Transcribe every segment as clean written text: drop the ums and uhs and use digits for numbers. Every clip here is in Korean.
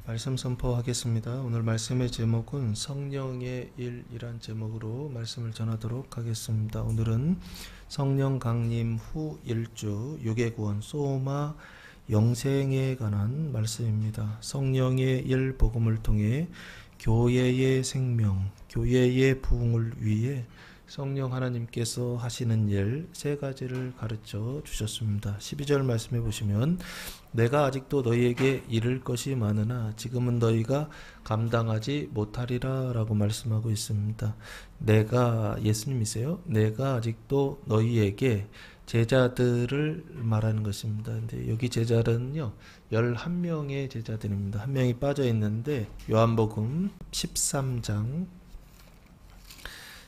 말씀 선포하겠습니다. 오늘 말씀의 제목은 성령의 일이란 제목으로 말씀을 전하도록 하겠습니다. 오늘은 성령 강림 후 일주 6의 구원 소마 영생에 관한 말씀입니다. 성령의 일 복음을 통해 교회의 생명, 교회의 부흥을 위해 성령 하나님께서 하시는 일 세 가지를 가르쳐 주셨습니다. 12절 말씀해 보시면 내가 아직도 너희에게 이를 것이 많으나 지금은 너희가 감당하지 못하리라 라고 말씀하고 있습니다. 내가 예수님이세요? 내가 아직도 너희에게 제자들을 말하는 것입니다. 근데 여기 제자들은요 11명의 제자들입니다. 한 명이 빠져 있는데 요한복음 13장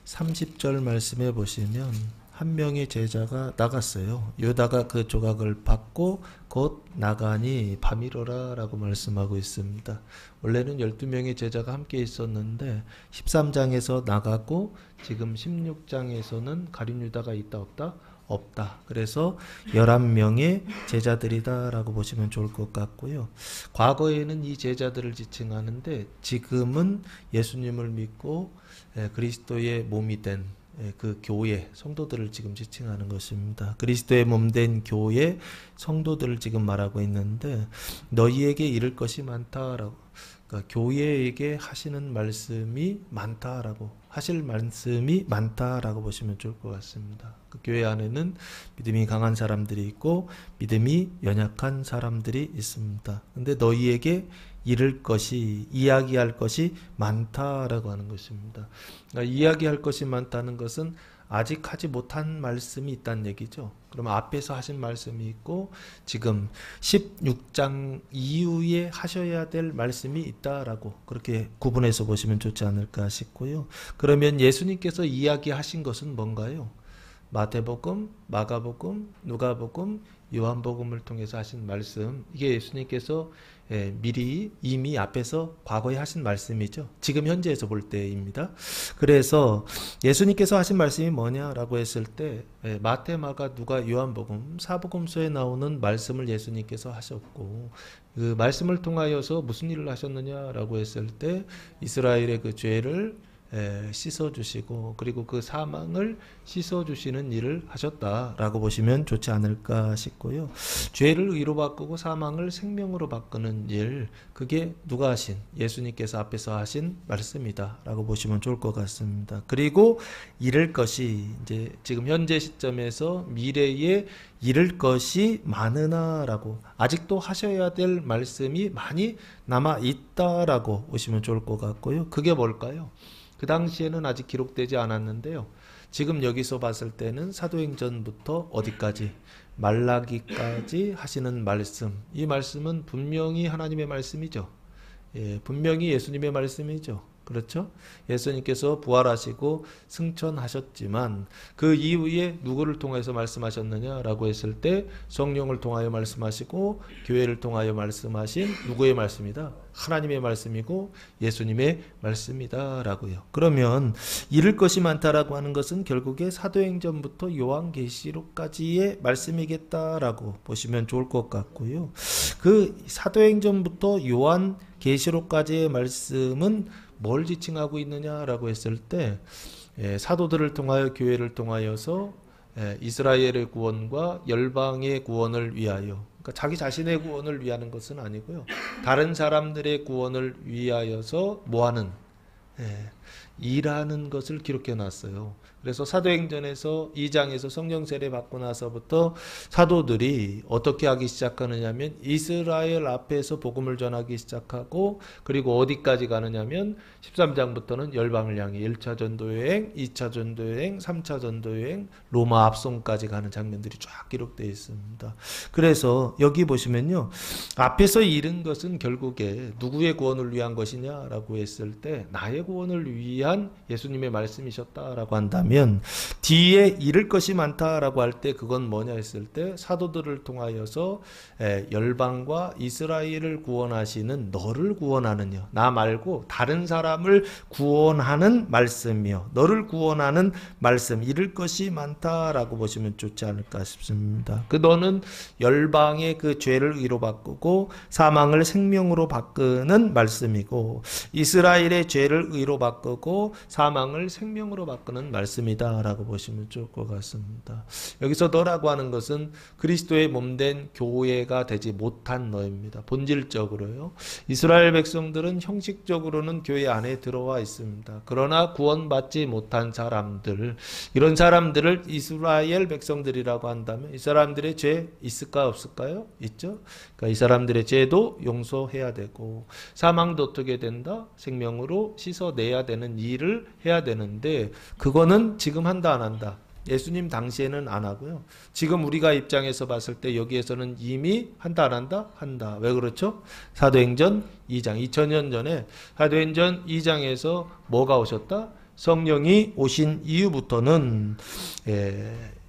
30절 말씀해 보시면 한 명의 제자가 나갔어요. 유다가 그 조각을 받고 곧 나가니 밤이로라 라고 말씀하고 있습니다. 원래는 12명의 제자가 함께 있었는데 13장에서 나가고 지금 16장에서는 가룟 유다가 있다 없다? 없다. 그래서 11명의 제자들이다 라고 보시면 좋을 것 같고요. 과거에는 이 제자들을 지칭하는데 지금은 예수님을 믿고 그리스도의 몸이 된 그 교회 성도들을 지금 지칭하는 것입니다. 그리스도의 몸 된 교회 성도들을 지금 말하고 있는데 너희에게 이를 것이 많다라고, 그러니까 교회에게 하시는 말씀이 많다라고, 하실 말씀이 많다라고 보시면 좋을 것 같습니다. 그 교회 안에는 믿음이 강한 사람들이 있고 믿음이 연약한 사람들이 있습니다. 근데 너희에게 이를 것이, 이야기할 것이 많다라고 하는 것입니다. 그러니까 이야기할 것이 많다는 것은 아직 하지 못한 말씀이 있다는 얘기죠. 그러면 앞에서 하신 말씀이 있고 지금 16장 이후에 하셔야 될 말씀이 있다라고 그렇게 구분해서 보시면 좋지 않을까 싶고요. 그러면 예수님께서 이야기하신 것은 뭔가요? 마태복음, 마가복음, 누가복음, 요한복음을 통해서 하신 말씀, 이게 예수님께서 미리 이미 앞에서 과거에 하신 말씀이죠. 지금 현재에서 볼 때입니다. 그래서 예수님께서 하신 말씀이 뭐냐라고 했을 때 마태, 마가, 누가, 요한복음, 사복음서에 나오는 말씀을 예수님께서 하셨고 그 말씀을 통하여서 무슨 일을 하셨느냐라고 했을 때 이스라엘의 그 죄를 씻어주시고 그리고 그 사망을 씻어주시는 일을 하셨다라고 보시면 좋지 않을까 싶고요. 죄를 의로 바꾸고 사망을 생명으로 바꾸는 일, 그게 누가 하신? 예수님께서 앞에서 하신 말씀이다 라고 보시면 좋을 것 같습니다. 그리고 이를 것이 이제 지금 현재 시점에서 미래에 이를 것이 많으나 라고, 아직도 하셔야 될 말씀이 많이 남아 있다라고 보시면 좋을 것 같고요. 그게 뭘까요? 그 당시에는 아직 기록되지 않았는데요. 지금 여기서 봤을 때는 사도행전부터 어디까지? 말라기까지 하시는 말씀. 이 말씀은 분명히 하나님의 말씀이죠. 분명히 예수님의 말씀이죠. 그렇죠? 예수님께서 부활하시고 승천하셨지만 그 이후에 누구를 통해서 말씀하셨느냐라고 했을 때 성령을 통하여 말씀하시고 교회를 통하여 말씀하신 누구의 말씀이다? 하나님의 말씀이고 예수님의 말씀이다 라고요. 그러면 이를 것이 많다라고 하는 것은 결국에 사도행전부터 요한계시록까지의 말씀이겠다라고 보시면 좋을 것 같고요. 그 사도행전부터 요한계시록까지의 말씀은 뭘 지칭하고 있느냐라고 했을 때 사도들을 통하여 교회를 통하여서 이스라엘의 구원과 열방의 구원을 위하여, 그러니까 자기 자신의 구원을 위하는 것은 아니고요. 다른 사람들의 구원을 위하여서 뭐하는? 일하는 것을 기록해 놨어요. 그래서 사도행전에서 2장에서 성령 세례 받고 나서부터 사도들이 어떻게 하기 시작하느냐면 이스라엘 앞에서 복음을 전하기 시작하고 그리고 어디까지 가느냐면 13장부터는 열방을 향해 1차 전도여행, 2차 전도여행, 3차 전도여행, 로마 압송까지 가는 장면들이 쫙 기록되어 있습니다. 그래서 여기 보시면요. 앞에서 이른 것은 결국에 누구의 구원을 위한 것이냐라고 했을 때 나의 구원을 위한 예수님의 말씀이셨다라고 한다면 뒤에 이를 것이 많다라고 할 때 그건 뭐냐 했을 때 사도들을 통하여서 열방과 이스라엘을 구원하시는 너를 구원하느냐, 나 말고 다른 사람을 구원하는 말씀이요, 너를 구원하는 말씀, 이를 것이 많다라고 보시면 좋지 않을까 싶습니다. 그 너는 열방의 그 죄를 의로 바꾸고 사망을 생명으로 바꾸는 말씀이고, 이스라엘의 죄를 의로 바꾸고 사망을 생명으로 바꾸는 말씀이다라고 보시면 좋을 것 같습니다. 여기서 너라고 하는 것은 그리스도의 몸된 교회가 되지 못한 너입니다. 본질적으로요. 이스라엘 백성들은 형식적으로는 교회 안에 들어와 있습니다. 그러나 구원받지 못한 사람들, 이런 사람들을 이스라엘 백성들이라고 한다면 이 사람들의 죄 있을까 없을까요? 있죠. 그러니까 이 사람들의 죄도 용서해야 되고 사망도 어떻게 된다? 생명으로 씻어내야 되는 일을 해야 되는데 그거는 지금 한다 안 한다? 예수님 당시에는 안 하고요. 지금 우리가 입장에서 봤을 때 여기에서는 이미 한다 안 한다? 한다. 왜 그렇죠? 사도행전 2장 2000년 전에 사도행전 2장에서 뭐가 오셨다? 성령이 오신 이후부터는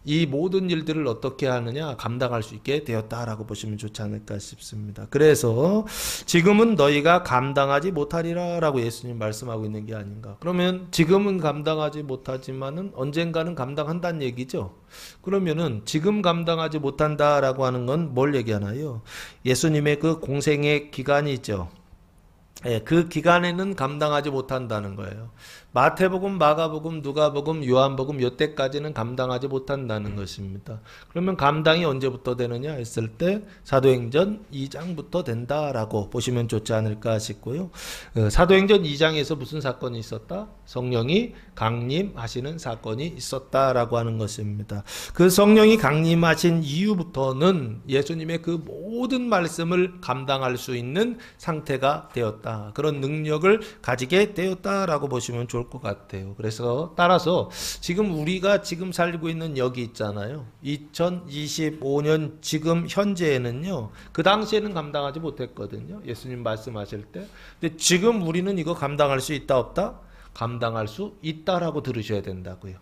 이 모든 일들을 어떻게 하느냐 감당할 수 있게 되었다라고 보시면 좋지 않을까 싶습니다. 그래서 지금은 너희가 감당하지 못하리라 라고 예수님 말씀하고 있는 게 아닌가. 그러면 지금은 감당하지 못하지만은 언젠가는 감당한다는 얘기죠. 그러면은 지금 감당하지 못한다라고 하는 건 뭘 얘기하나요? 예수님의 그 공생의 기간이 있죠. 그 기간에는 감당하지 못한다는 거예요. 마태복음, 마가복음, 누가복음, 요한복음 이때까지는 감당하지 못한다는 것입니다. 그러면 감당이 언제부터 되느냐 했을 때 사도행전 2장부터 된다라고 보시면 좋지 않을까 싶고요. 사도행전 2장에서 무슨 사건이 있었다? 성령이 강림하시는 사건이 있었다라고 하는 것입니다. 그 성령이 강림하신 이후부터는 예수님의 그 모든 말씀을 감당할 수 있는 상태가 되었다. 그런 능력을 가지게 되었다라고 보시면 좋을 것 같아요. 그래서 따라서 지금 우리가 지금 살고 있는 여기 있잖아요. 2025년 지금 현재에는요. 그 당시에는 감당하지 못했거든요. 예수님 말씀하실 때. 근데 지금 우리는 이거 감당할 수 있다 없다? 감당할 수 있다라고 들으셔야 된다고요.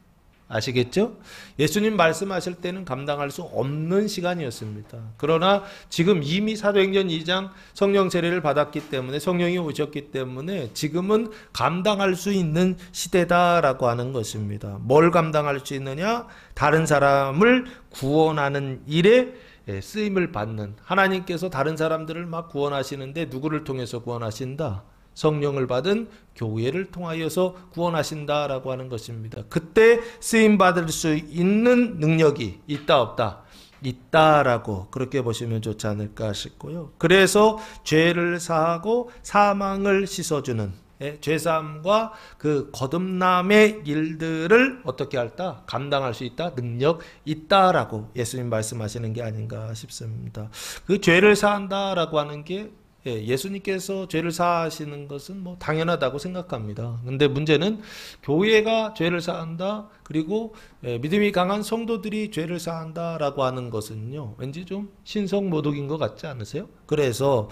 아시겠죠? 예수님 말씀하실 때는 감당할 수 없는 시간이었습니다. 그러나 지금 이미 사도행전 2장 성령 세례를 받았기 때문에 성령이 오셨기 때문에 지금은 감당할 수 있는 시대다라고 하는 것입니다. 뭘 감당할 수 있느냐? 다른 사람을 구원하는 일에 쓰임을 받는, 하나님께서 다른 사람들을 막 구원하시는데 누구를 통해서 구원하신다? 성령을 받은 교회를 통하여서 구원하신다라고 하는 것입니다. 그때 쓰임받을 수 있는 능력이 있다 없다? 있다라고 그렇게 보시면 좋지 않을까 싶고요. 그래서 죄를 사하고 사망을 씻어주는 죄사함과 그 거듭남의 일들을 어떻게 할까? 감당할 수 있다? 능력 있다라고 예수님 말씀하시는 게 아닌가 싶습니다. 그 죄를 사한다라고 하는 게 예수님께서 죄를 사하시는 것은 뭐 당연하다고 생각합니다. 근데 문제는 교회가 죄를 사한다, 그리고 믿음이 강한 성도들이 죄를 사한다라고 하는 것은요, 왠지 좀 신성모독인 것 같지 않으세요? 그래서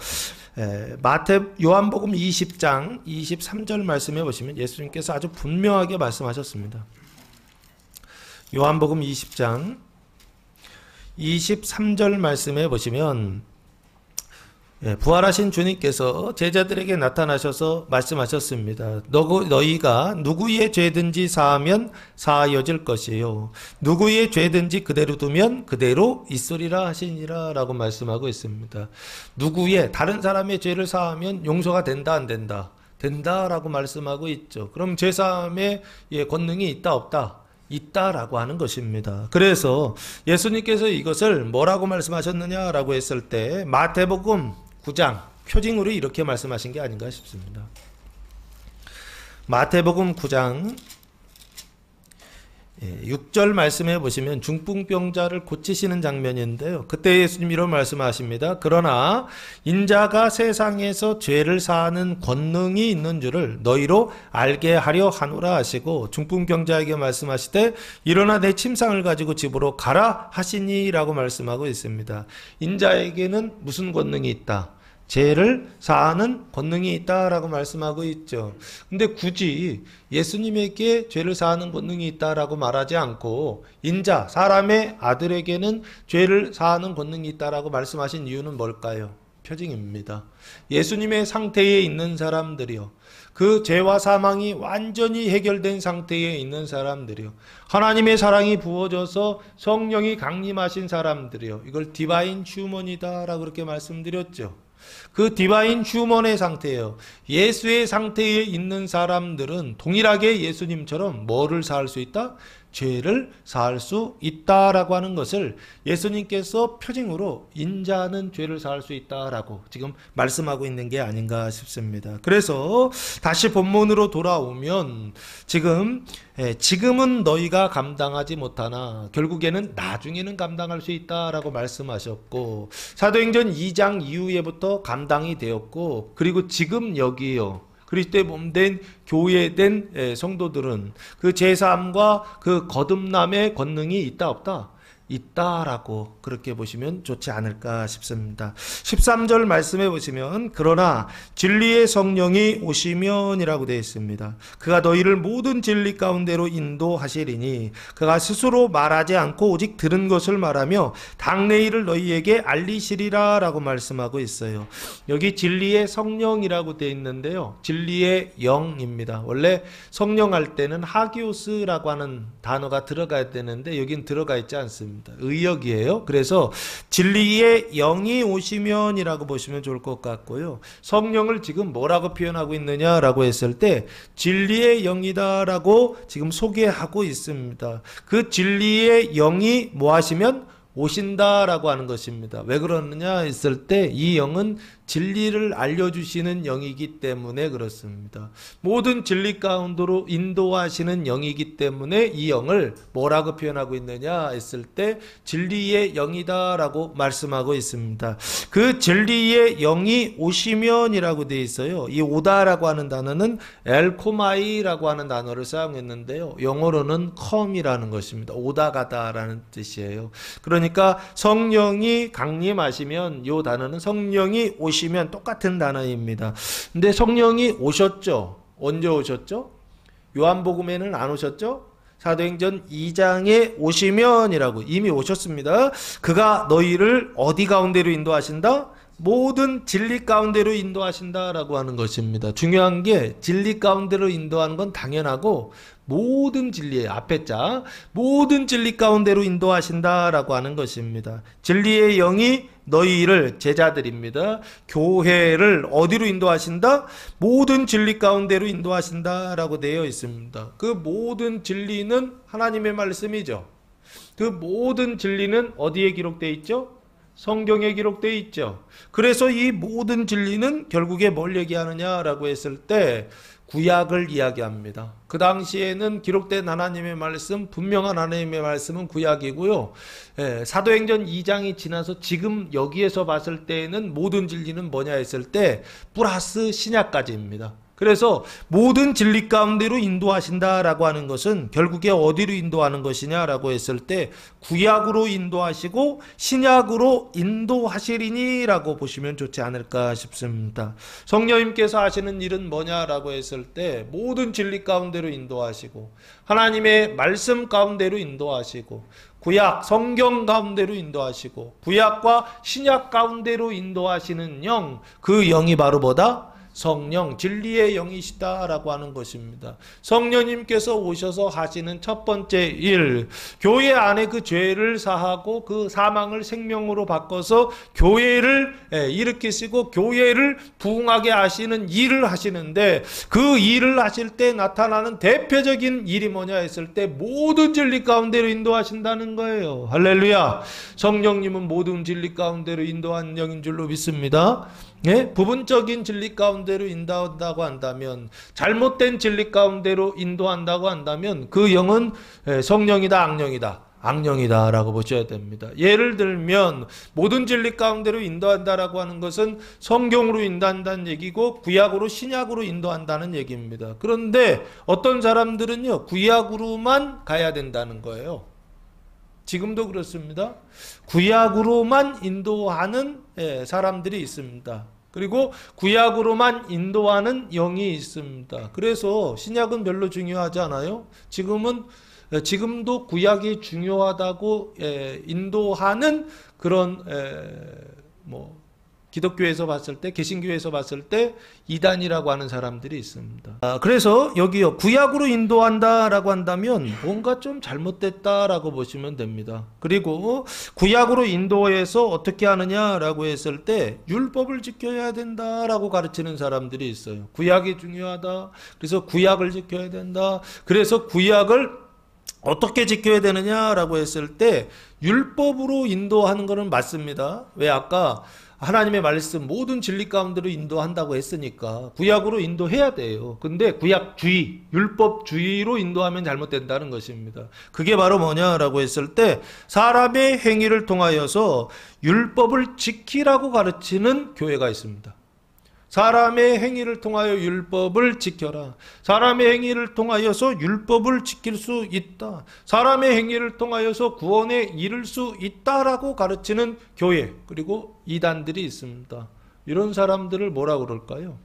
요한복음 20장 23절 말씀해 보시면 예수님께서 아주 분명하게 말씀하셨습니다. 요한복음 20장 23절 말씀해 보시면 부활하신 주님께서 제자들에게 나타나셔서 말씀하셨습니다. 너희가 누구의 죄든지 사하면 사하여질 것이요, 누구의 죄든지 그대로 두면 그대로 있으리라 하시니라 라고 말씀하고 있습니다. 누구의, 다른 사람의 죄를 사하면 용서가 된다 안 된다? 된다라고 말씀하고 있죠. 그럼 죄사함의 권능이 있다 없다? 있다라고 하는 것입니다. 그래서 예수님께서 이것을 뭐라고 말씀하셨느냐라고 했을 때 마태복음 9장 표징으로 이렇게 말씀하신 게 아닌가 싶습니다. 마태복음 9장 6절 말씀해 보시면 중풍병자를 고치시는 장면인데요. 그때 예수님 이런 말씀하십니다. 그러나 인자가 세상에서 죄를 사하는 권능이 있는 줄을 너희로 알게 하려 하노라 하시고, 중풍병자에게 말씀하시되 일어나 내 침상을 가지고 집으로 가라 하시니라고 말씀하고 있습니다. 인자에게는 무슨 권능이 있다? 죄를 사하는 권능이 있다라고 말씀하고 있죠. 근데 굳이 예수님에게 죄를 사하는 권능이 있다라고 말하지 않고 인자, 사람의 아들에게는 죄를 사하는 권능이 있다라고 말씀하신 이유는 뭘까요? 표징입니다. 예수님의 상태에 있는 사람들이요. 그 죄와 사망이 완전히 해결된 상태에 있는 사람들이요. 하나님의 사랑이 부어져서 성령이 강림하신 사람들이요. 이걸 디바인 휴먼이다라고 그렇게 말씀드렸죠. 그 디바인 휴먼의 상태예요. 예수의 상태에 있는 사람들은 동일하게 예수님처럼 뭐를 사할 수 있다? 죄를 사할 수 있다라고 하는 것을 예수님께서 표징으로 인자는 죄를 사할 수 있다라고 지금 말씀하고 있는 게 아닌가 싶습니다. 그래서 다시 본문으로 돌아오면 지금은 너희가 감당하지 못하나 결국에는 나중에는 감당할 수 있다라고 말씀하셨고, 사도행전 2장 이후에부터 감당이 되었고, 그리고 지금 여기요. 그리스도의 몸된 교회된 성도들은 그 제사함과 그 거듭남의 권능이 있다 없다? 있다라고 그렇게 보시면 좋지 않을까 싶습니다. 13절 말씀해 보시면 그러나 진리의 성령이 오시면이라고 되어 있습니다. 그가 너희를 모든 진리 가운데로 인도하시리니 그가 스스로 말하지 않고 오직 들은 것을 말하며 당내 일을 너희에게 알리시리라 라고 말씀하고 있어요. 여기 진리의 성령이라고 되어 있는데요, 진리의 영입니다. 원래 성령 할 때는 하기오스라고 하는 단어가 들어가야 되는데 여긴 들어가 있지 않습니다. 의역이에요. 그래서 진리의 영이 오시면이라고 보시면 좋을 것 같고요. 성령을 지금 뭐라고 표현하고 있느냐라고 했을 때 진리의 영이다라고 지금 소개하고 있습니다. 그 진리의 영이 뭐 하시면 오신다라고 하는 것입니다. 왜 그러느냐 했을 때 이 영은 진리를 알려주시는 영이기 때문에 그렇습니다. 모든 진리 가운데로 인도하시는 영이기 때문에 이 영을 뭐라고 표현하고 있느냐 했을 때 진리의 영이다라고 말씀하고 있습니다. 그 진리의 영이 오시면이라고 되어 있어요. 이 오다라고 하는 단어는 엘코마이라고 하는 단어를 사용했는데요, 영어로는 come이라는 것입니다. 오다 가다라는 뜻이에요. 그러니까 성령이 강림하시면 이 단어는 성령이 오시면 똑같은 단어입니다. 근데 성령이 오셨죠. 언제 오셨죠? 요한복음에는 안 오셨죠? 사도행전 2장에 오시면이라고 이미 오셨습니다. 그가 너희를 어디 가운데로 인도하신다? 모든 진리 가운데로 인도하신다라고 하는 것입니다. 중요한 게 진리 가운데로 인도하는 건 당연하고 모든 진리의 앞에 자 모든 진리 가운데로 인도하신다라고 하는 것입니다. 진리의 영이 너희를 제자들입니다. 교회를 어디로 인도하신다? 모든 진리 가운데로 인도하신다라고 되어 있습니다. 그 모든 진리는 하나님의 말씀이죠. 그 모든 진리는 어디에 기록되어 있죠? 성경에 기록되어 있죠. 그래서 이 모든 진리는 결국에 뭘 얘기하느냐라고 했을 때 구약을 이야기합니다. 그 당시에는 기록된 하나님의 말씀, 분명한 하나님의 말씀은 구약이고요. 사도행전 2장이 지나서 지금 여기에서 봤을 때에는 모든 진리는 뭐냐 했을 때 플러스 신약까지입니다. 그래서 모든 진리 가운데로 인도하신다라고 하는 것은 결국에 어디로 인도하는 것이냐라고 했을 때 구약으로 인도하시고 신약으로 인도하시리니라고 보시면 좋지 않을까 싶습니다. 성령님께서 하시는 일은 뭐냐라고 했을 때 모든 진리 가운데로 인도하시고 하나님의 말씀 가운데로 인도하시고 구약 성경 가운데로 인도하시고 구약과 신약 가운데로 인도하시는 영, 그 영이 바로 뭐다? 성령, 진리의 영이시다라고 하는 것입니다. 성령님께서 오셔서 하시는 첫 번째 일, 교회 안에 그 죄를 사하고 그 사망을 생명으로 바꿔서 교회를 일으키시고 교회를 부흥하게 하시는 일을 하시는데, 그 일을 하실 때 나타나는 대표적인 일이 뭐냐 했을 때 모든 진리 가운데로 인도하신다는 거예요. 할렐루야. 성령님은 모든 진리 가운데로 인도하는 영인 줄로 믿습니다. 부분적인 진리 가운데로 인도한다고 한다면, 잘못된 진리 가운데로 인도한다고 한다면 그 영은 성령이다, 악령이다? 악령이다 라고 보셔야 됩니다. 예를 들면 모든 진리 가운데로 인도한다라고 하는 것은 성경으로 인도한다는 얘기고 구약으로 신약으로 인도한다는 얘기입니다. 그런데 어떤 사람들은요, 구약으로만 가야 된다는 거예요. 지금도 그렇습니다. 구약으로만 인도하는 사람들이 있습니다. 그리고 구약으로만 인도하는 영이 있습니다. 그래서 신약은 별로 중요하지 않아요. 지금도 구약이 중요하다고 인도하는 그런 기독교에서 봤을 때, 개신교에서 봤을 때 이단이라고 하는 사람들이 있습니다. 그래서 여기요, 구약으로 인도한다라고 한다면 뭔가 좀 잘못됐다라고 보시면 됩니다. 그리고 구약으로 인도해서 어떻게 하느냐라고 했을 때 율법을 지켜야 된다라고 가르치는 사람들이 있어요. 구약이 중요하다. 그래서 구약을 지켜야 된다. 그래서 구약을 어떻게 지켜야 되느냐라고 했을 때 율법으로 인도하는 것은 맞습니다. 왜 아까 하나님의 말씀 모든 진리 가운데로 인도한다고 했으니까 구약으로 인도해야 돼요. 근데 구약주의, 율법주의로 인도하면 잘못된다는 것입니다. 그게 바로 뭐냐라고 했을 때 사람의 행위를 통하여서 율법을 지키라고 가르치는 교회가 있습니다. 사람의 행위를 통하여 율법을 지켜라. 사람의 행위를 통하여서 율법을 지킬 수 있다. 사람의 행위를 통하여서 구원에 이를 수 있다라고 가르치는 교회, 그리고 이단들이 있습니다. 이런 사람들을 뭐라고 그럴까요?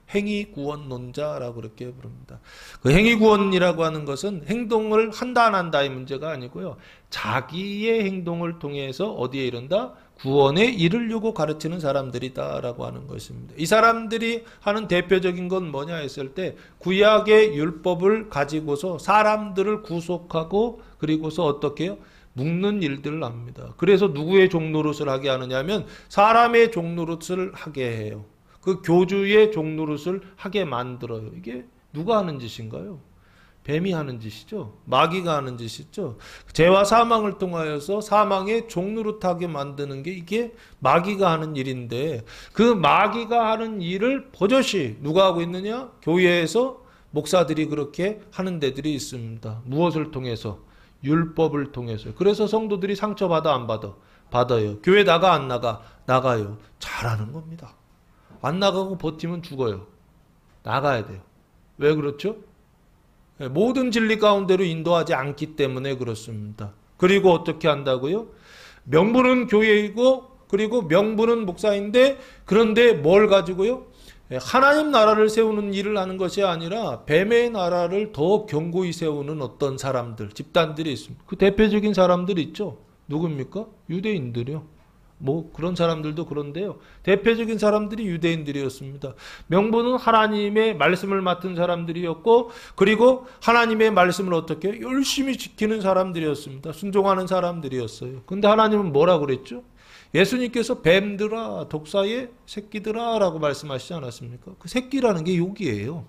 행위구원론자라고 그렇게 부릅니다. 그 행위구원이라고 하는 것은 행동을 한다 안 한다의 문제가 아니고요. 자기의 행동을 통해서 어디에 이른다? 구원에 이르려고 가르치는 사람들이다라고 하는 것입니다. 이 사람들이 하는 대표적인 건 뭐냐 했을 때 구약의 율법을 가지고서 사람들을 구속하고 그리고서 어떻게 해요? 묶는 일들을 합니다. 그래서 누구의 종노릇을 하게 하느냐면 사람의 종노릇을 하게 해요. 그 교주의 종노릇을 하게 만들어요. 이게 누가 하는 짓인가요? 뱀이 하는 짓이죠. 마귀가 하는 짓이죠. 죄와 사망을 통하여서 사망의 종노릇하게 만드는 게 이게 마귀가 하는 일인데 그 마귀가 하는 일을 버젓이 누가 하고 있느냐? 교회에서 목사들이 그렇게 하는 데들이 있습니다. 무엇을 통해서? 율법을 통해서. 그래서 성도들이 상처받아 안 받아? 받아요. 교회 나가 안 나가? 나가요. 잘하는 겁니다. 안 나가고 버티면 죽어요. 나가야 돼요. 왜 그렇죠? 모든 진리 가운데로 인도하지 않기 때문에 그렇습니다. 그리고 어떻게 한다고요? 명분은 교회이고 그리고 명분은 목사인데 그런데 뭘 가지고요? 하나님 나라를 세우는 일을 하는 것이 아니라 뱀의 나라를 더 견고히 세우는 어떤 사람들, 집단들이 있습니다. 그 대표적인 사람들이 있죠. 누굽니까? 유대인들이요. 그런 사람들도 그런데요. 대표적인 사람들이 유대인들이었습니다. 명분은 하나님의 말씀을 맡은 사람들이었고, 그리고 하나님의 말씀을 어떻게 열심히 지키는 사람들이었습니다. 순종하는 사람들이었어요. 근데 하나님은 뭐라고 그랬죠? 예수님께서 뱀들아, 독사의 새끼들아 라고 말씀하시지 않았습니까? 그 새끼라는 게 여기예요.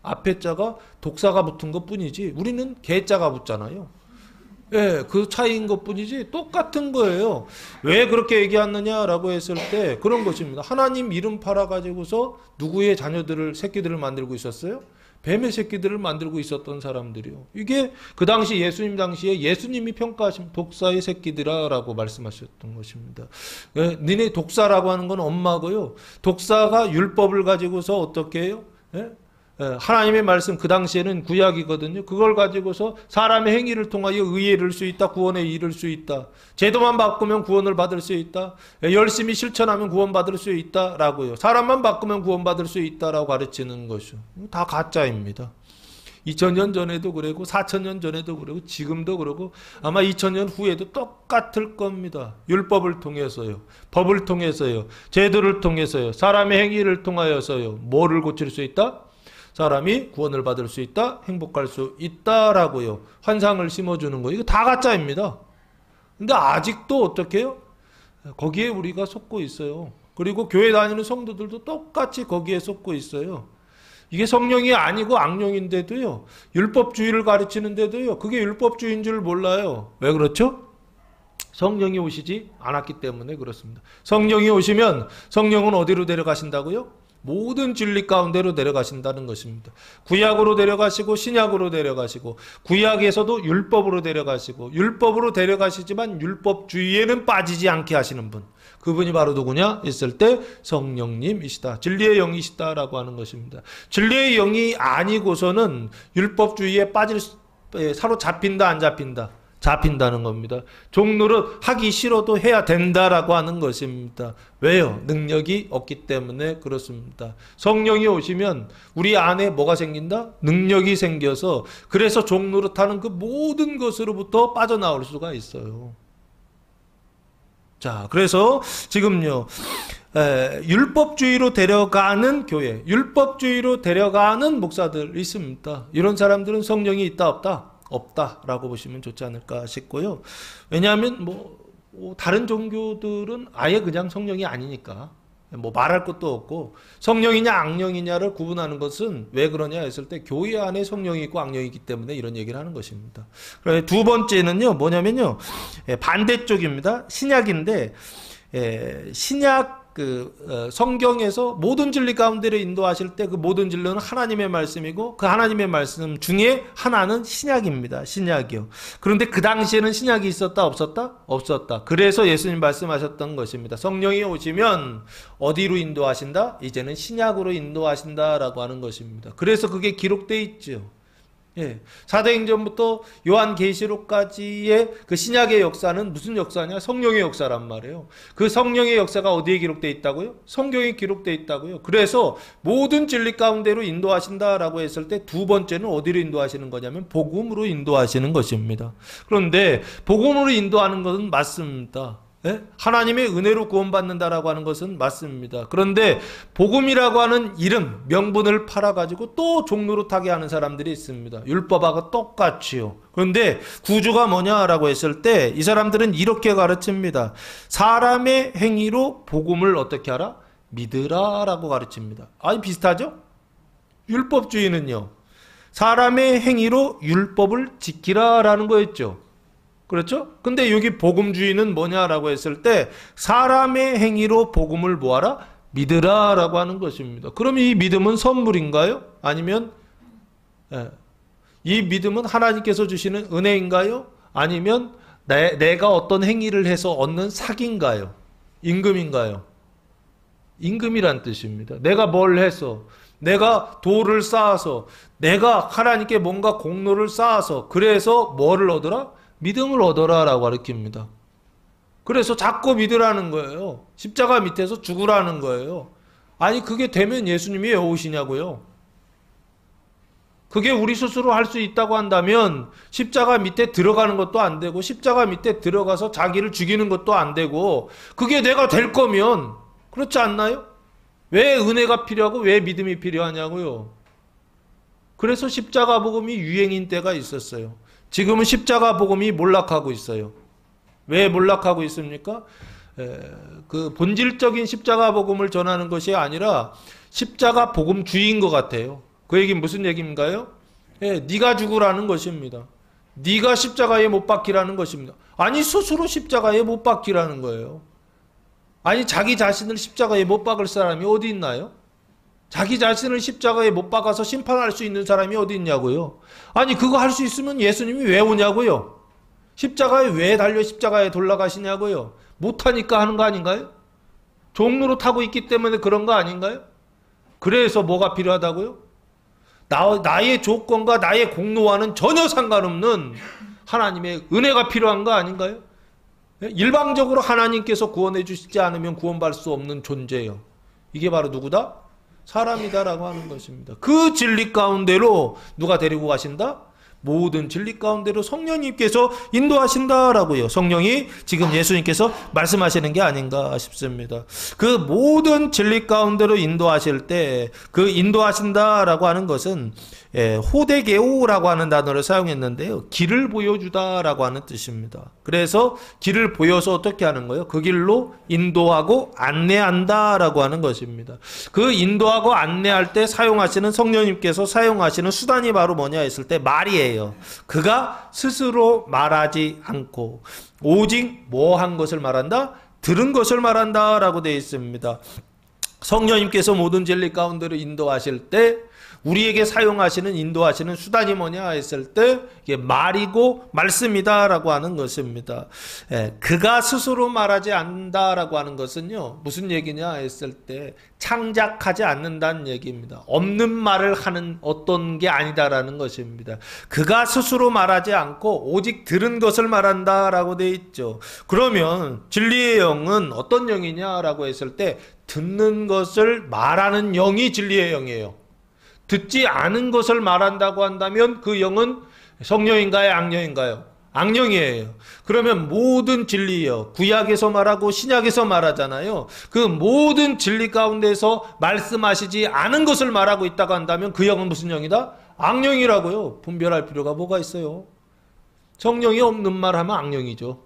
앞에 자가 독사가 붙은 것 뿐이지, 우리는 개자가 붙잖아요. 예, 그 차이인 것 뿐이지 똑같은 거예요. 왜 그렇게 얘기하느냐라고 했을 때 그런 것입니다. 하나님 이름 팔아가지고서 누구의 자녀들을, 새끼들을 만들고 있었어요? 뱀의 새끼들을 만들고 있었던 사람들이요. 이게 그 당시 예수님 당시에 예수님이 평가하신 독사의 새끼들아라고 말씀하셨던 것입니다. 예, 니네 독사라고 하는 건 엄마고요. 독사가 율법을 가지고서 어떻게 해요? 예? 하나님의 말씀 그 당시에는 구약이거든요. 그걸 가지고서 사람의 행위를 통하여 의에 이를 수 있다. 구원에 이를 수 있다. 제도만 바꾸면 구원을 받을 수 있다. 열심히 실천하면 구원받을 수 있다라고요. 사람만 바꾸면 구원받을 수 있다라고 가르치는 것이죠. 다 가짜입니다. 2000년 전에도 그러고 4000년 전에도 그러고 지금도 그러고 아마 2000년 후에도 똑같을 겁니다. 율법을 통해서요. 법을 통해서요. 제도를 통해서요. 사람의 행위를 통하여서요. 뭐를 고칠 수 있다? 사람이 구원을 받을 수 있다, 행복할 수 있다라고요. 환상을 심어주는 거. 이거 다 가짜입니다. 근데 아직도 어떻게 해요? 거기에 우리가 속고 있어요. 그리고 교회 다니는 성도들도 똑같이 거기에 속고 있어요. 이게 성령이 아니고 악령인데도요. 율법주의를 가르치는데도요. 그게 율법주의인 줄 몰라요. 왜 그렇죠? 성령이 오시지 않았기 때문에 그렇습니다. 성령이 오시면 성령은 어디로 데려가신다고요? 모든 진리 가운데로 내려가신다는 것입니다. 구약으로 데려가시고 신약으로 데려가시고 구약에서도 율법으로 데려가시고 율법으로 데려가시지만 율법주의에는 빠지지 않게 하시는 분. 그분이 바로 누구냐 했을 때 성령님이시다. 진리의 영이시다라고 하는 것입니다. 진리의 영이 아니고서는 율법주의에 사로잡힌다 안 잡힌다. 잡힌다는 겁니다. 종노릇 하기 싫어도 해야 된다라고 하는 것입니다. 왜요? 능력이 없기 때문에 그렇습니다. 성령이 오시면 우리 안에 뭐가 생긴다? 능력이 생겨서 그래서 종노릇하는 그 모든 것으로부터 빠져나올 수가 있어요. 자, 그래서 지금요. 율법주의로 데려가는 교회, 율법주의로 데려가는 목사들 있습니다. 이런 사람들은 성령이 있다 없다? 없다라고 보시면 좋지 않을까 싶고요. 왜냐하면 다른 종교들은 아예 그냥 성령이 아니니까 말할 것도 없고 성령이냐 악령이냐를 구분하는 것은 왜 그러냐 했을 때 교회 안에 성령이 있고 악령이 있기 때문에 이런 얘기를 하는 것입니다. 두 번째는요 뭐냐면요 반대쪽입니다. 신약인데 신약 성경에서 모든 진리 가운데를 인도하실 때 그 모든 진리는 하나님의 말씀이고 그 하나님의 말씀 중에 하나는 신약입니다. 신약이요. 그런데 그 당시에는 신약이 있었다 없었다? 없었다. 그래서 예수님 말씀하셨던 것입니다. 성령이 오시면 어디로 인도하신다? 이제는 신약으로 인도하신다라고 하는 것입니다. 그래서 그게 기록되어 있죠. 예. 사도행전부터 요한계시록까지의 그 신약의 역사는 무슨 역사냐? 성령의 역사란 말이에요. 그 성령의 역사가 어디에 기록되어 있다고요? 성경에 기록되어 있다고요. 그래서 모든 진리 가운데로 인도하신다라고 했을 때 두 번째는 어디로 인도하시는 거냐면 복음으로 인도하시는 것입니다. 그런데 복음으로 인도하는 것은 맞습니다. 예? 하나님의 은혜로 구원받는다라고 하는 것은 맞습니다. 그런데 복음이라고 하는 이름, 명분을 팔아가지고 또 종노릇하게 하는 사람들이 있습니다. 율법하고 똑같이요. 그런데 구조가 뭐냐라고 했을 때 이 사람들은 이렇게 가르칩니다. 사람의 행위로 복음을 어떻게 하라? 믿으라라고 가르칩니다. 아니 비슷하죠? 율법주의는요. 사람의 행위로 율법을 지키라라는 거였죠. 그렇죠? 근데 여기 복음주의는 뭐냐라고 했을 때 사람의 행위로 복음을 뭐하라? 믿으라라고 하는 것입니다. 그럼 이 믿음은 선물인가요? 아니면 이 믿음은 하나님께서 주시는 은혜인가요? 아니면 내가 어떤 행위를 해서 얻는 사기인가요? 임금인가요? 임금이란 뜻입니다. 내가 뭘 해서 내가 도를 쌓아서 내가 하나님께 뭔가 공로를 쌓아서 그래서 뭐를 얻으라? 믿음을 얻어라라고 가르칩니다. 그래서 자꾸 믿으라는 거예요. 십자가 밑에서 죽으라는 거예요. 아니 그게 되면 예수님이 왜 오시냐고요. 그게 우리 스스로 할 수 있다고 한다면 십자가 밑에 들어가는 것도 안 되고 십자가 밑에 들어가서 자기를 죽이는 것도 안 되고 그게 내가 될 거면 그렇지 않나요? 왜 은혜가 필요하고 왜 믿음이 필요하냐고요. 그래서 십자가 복음이 유행인 때가 있었어요. 지금은 십자가 복음이 몰락하고 있어요. 왜 몰락하고 있습니까? 그 본질적인 십자가 복음을 전하는 것이 아니라 십자가 복음주의인 것 같아요. 그 얘기는 무슨 얘기인가요? 네가 죽으라는 것입니다. 네가 십자가에 못 박히라는 것입니다. 아니 스스로 십자가에 못 박히라는 거예요. 아니 자기 자신을 십자가에 못 박을 사람이 어디 있나요? 자기 자신을 십자가에 못 박아서 심판할 수 있는 사람이 어디 있냐고요. 아니 그거 할 수 있으면 예수님이 왜 오냐고요. 십자가에 왜 달려 십자가에 돌아가시냐고요. 못하니까 하는 거 아닌가요? 종로로 타고 있기 때문에 그런 거 아닌가요? 그래서 뭐가 필요하다고요? 나의 조건과 나의 공로와는 전혀 상관없는 하나님의 은혜가 필요한 거 아닌가요? 일방적으로 하나님께서 구원해 주시지 않으면 구원받을 수 없는 존재예요. 이게 바로 누구다? 사람이다라고 하는 것입니다. 그 진리 가운데로 누가 데리고 가신다? 모든 진리 가운데로 성령님께서 인도하신다라고요. 성령이 지금 예수님께서 말씀하시는 게 아닌가 싶습니다. 그 모든 진리 가운데로 인도하실 때 그 인도하신다라고 하는 것은 호데게오라고 하는 단어를 사용했는데요. 길을 보여주다라고 하는 뜻입니다. 그래서 길을 보여서 어떻게 하는 거예요? 그 길로 인도하고 안내한다라고 하는 것입니다. 그 인도하고 안내할 때 사용하시는 성령님께서 사용하시는 수단이 바로 뭐냐 했을 때 말이에요. 그가 스스로 말하지 않고 오직 뭐 한 것을 말한다? 들은 것을 말한다라고 되어 있습니다. 성령님께서 모든 진리 가운데로 인도하실 때 우리에게 사용하시는 인도하시는 수단이 뭐냐 했을 때 이게 말이고 말씀이다라고 하는 것입니다. 그가 스스로 말하지 않는다라고 하는 것은요, 무슨 얘기냐 했을 때 창작하지 않는다는 얘기입니다. 없는 말을 하는 어떤 게 아니다라는 것입니다. 그가 스스로 말하지 않고 오직 들은 것을 말한다라고 돼 있죠. 그러면 진리의 영은 어떤 영이냐라고 했을 때 듣는 것을 말하는 영이 진리의 영이에요. 듣지 않은 것을 말한다고 한다면 그 영은 성령인가요? 악령인가요? 악령이에요. 그러면 모든 진리요, 구약에서 말하고 신약에서 말하잖아요. 그 모든 진리 가운데서 말씀하시지 않은 것을 말하고 있다고 한다면 그 영은 무슨 영이다? 악령이라고요. 분별할 필요가 뭐가 있어요? 성령이 없는 말 하면 악령이죠.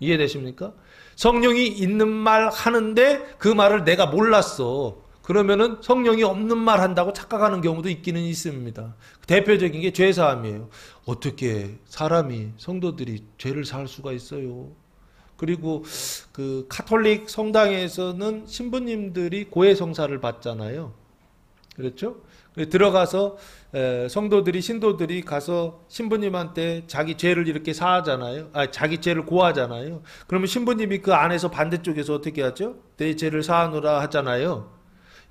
이해되십니까? 성령이 있는 말 하는데 그 말을 내가 몰랐어. 그러면은 성령이 없는 말 한다고 착각하는 경우도 있기는 있습니다. 대표적인 게 죄사함이에요. 어떻게 사람이, 성도들이 죄를 사할 수가 있어요? 그리고 그 카톨릭 성당에서는 신부님들이 고해성사를 받잖아요. 그렇죠? 들어가서 성도들이, 신도들이 가서 신부님한테 자기 죄를 이렇게 사하잖아요. 자기 죄를 고하잖아요. 그러면 신부님이 그 안에서 반대쪽에서 어떻게 하죠? 내 죄를 사하노라 하잖아요.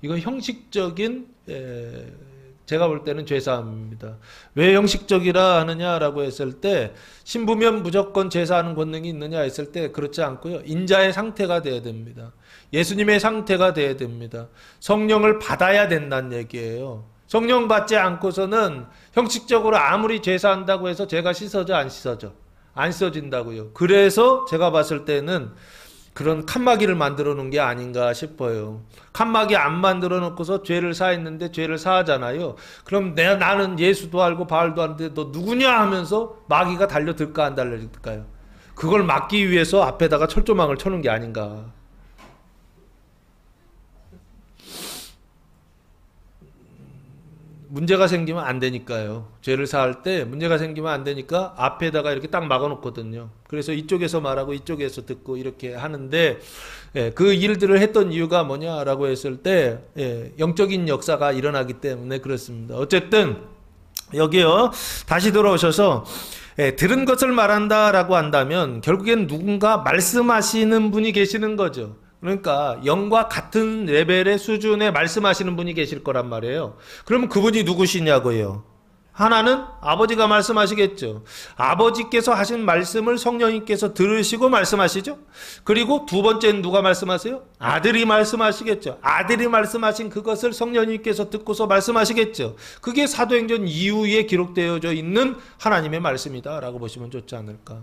이건 형식적인, 제가 볼 때는 죄사함입니다. 왜 형식적이라 하느냐라고 했을 때, 신부면 무조건 죄사하는 권능이 있느냐 했을 때 그렇지 않고요. 인자의 상태가 돼야 됩니다. 예수님의 상태가 돼야 됩니다. 성령을 받아야 된다는 얘기예요. 성령 받지 않고서는 형식적으로 아무리 죄사한다고 해서 죄가 씻어져 안 씻어져? 안 씻어진다고요. 그래서 제가 봤을 때는 그런 칸막이를 만들어 놓은 게 아닌가 싶어요. 칸막이 안 만들어 놓고서 죄를 사했는데 죄를 사하잖아요. 그럼 나는 예수도 알고 바알도 아는데 너 누구냐 하면서 마귀가 달려들까 안 달려들까요? 그걸 막기 위해서 앞에다가 철조망을 쳐놓은 게 아닌가. 문제가 생기면 안 되니까요. 죄를 사할 때 문제가 생기면 안 되니까 앞에다가 이렇게 딱 막아놓거든요. 그래서 이쪽에서 말하고 이쪽에서 듣고 이렇게 하는데, 그 일들을 했던 이유가 뭐냐라고 했을 때, 영적인 역사가 일어나기 때문에 그렇습니다. 어쨌든 여기요, 다시 돌아오셔서 들은 것을 말한다라고 한다면 결국엔 누군가 말씀하시는 분이 계시는 거죠. 그러니까 영과 같은 레벨의 수준에 말씀하시는 분이 계실 거란 말이에요. 그러면 그분이 누구시냐고요? 하나는 아버지가 말씀하시겠죠. 아버지께서 하신 말씀을 성령님께서 들으시고 말씀하시죠. 그리고 두 번째는 누가 말씀하세요? 아들이 말씀하시겠죠. 아들이 말씀하신 그것을 성령님께서 듣고서 말씀하시겠죠. 그게 사도행전 이후에 기록되어져 있는 하나님의 말씀이다 라고 보시면 좋지 않을까.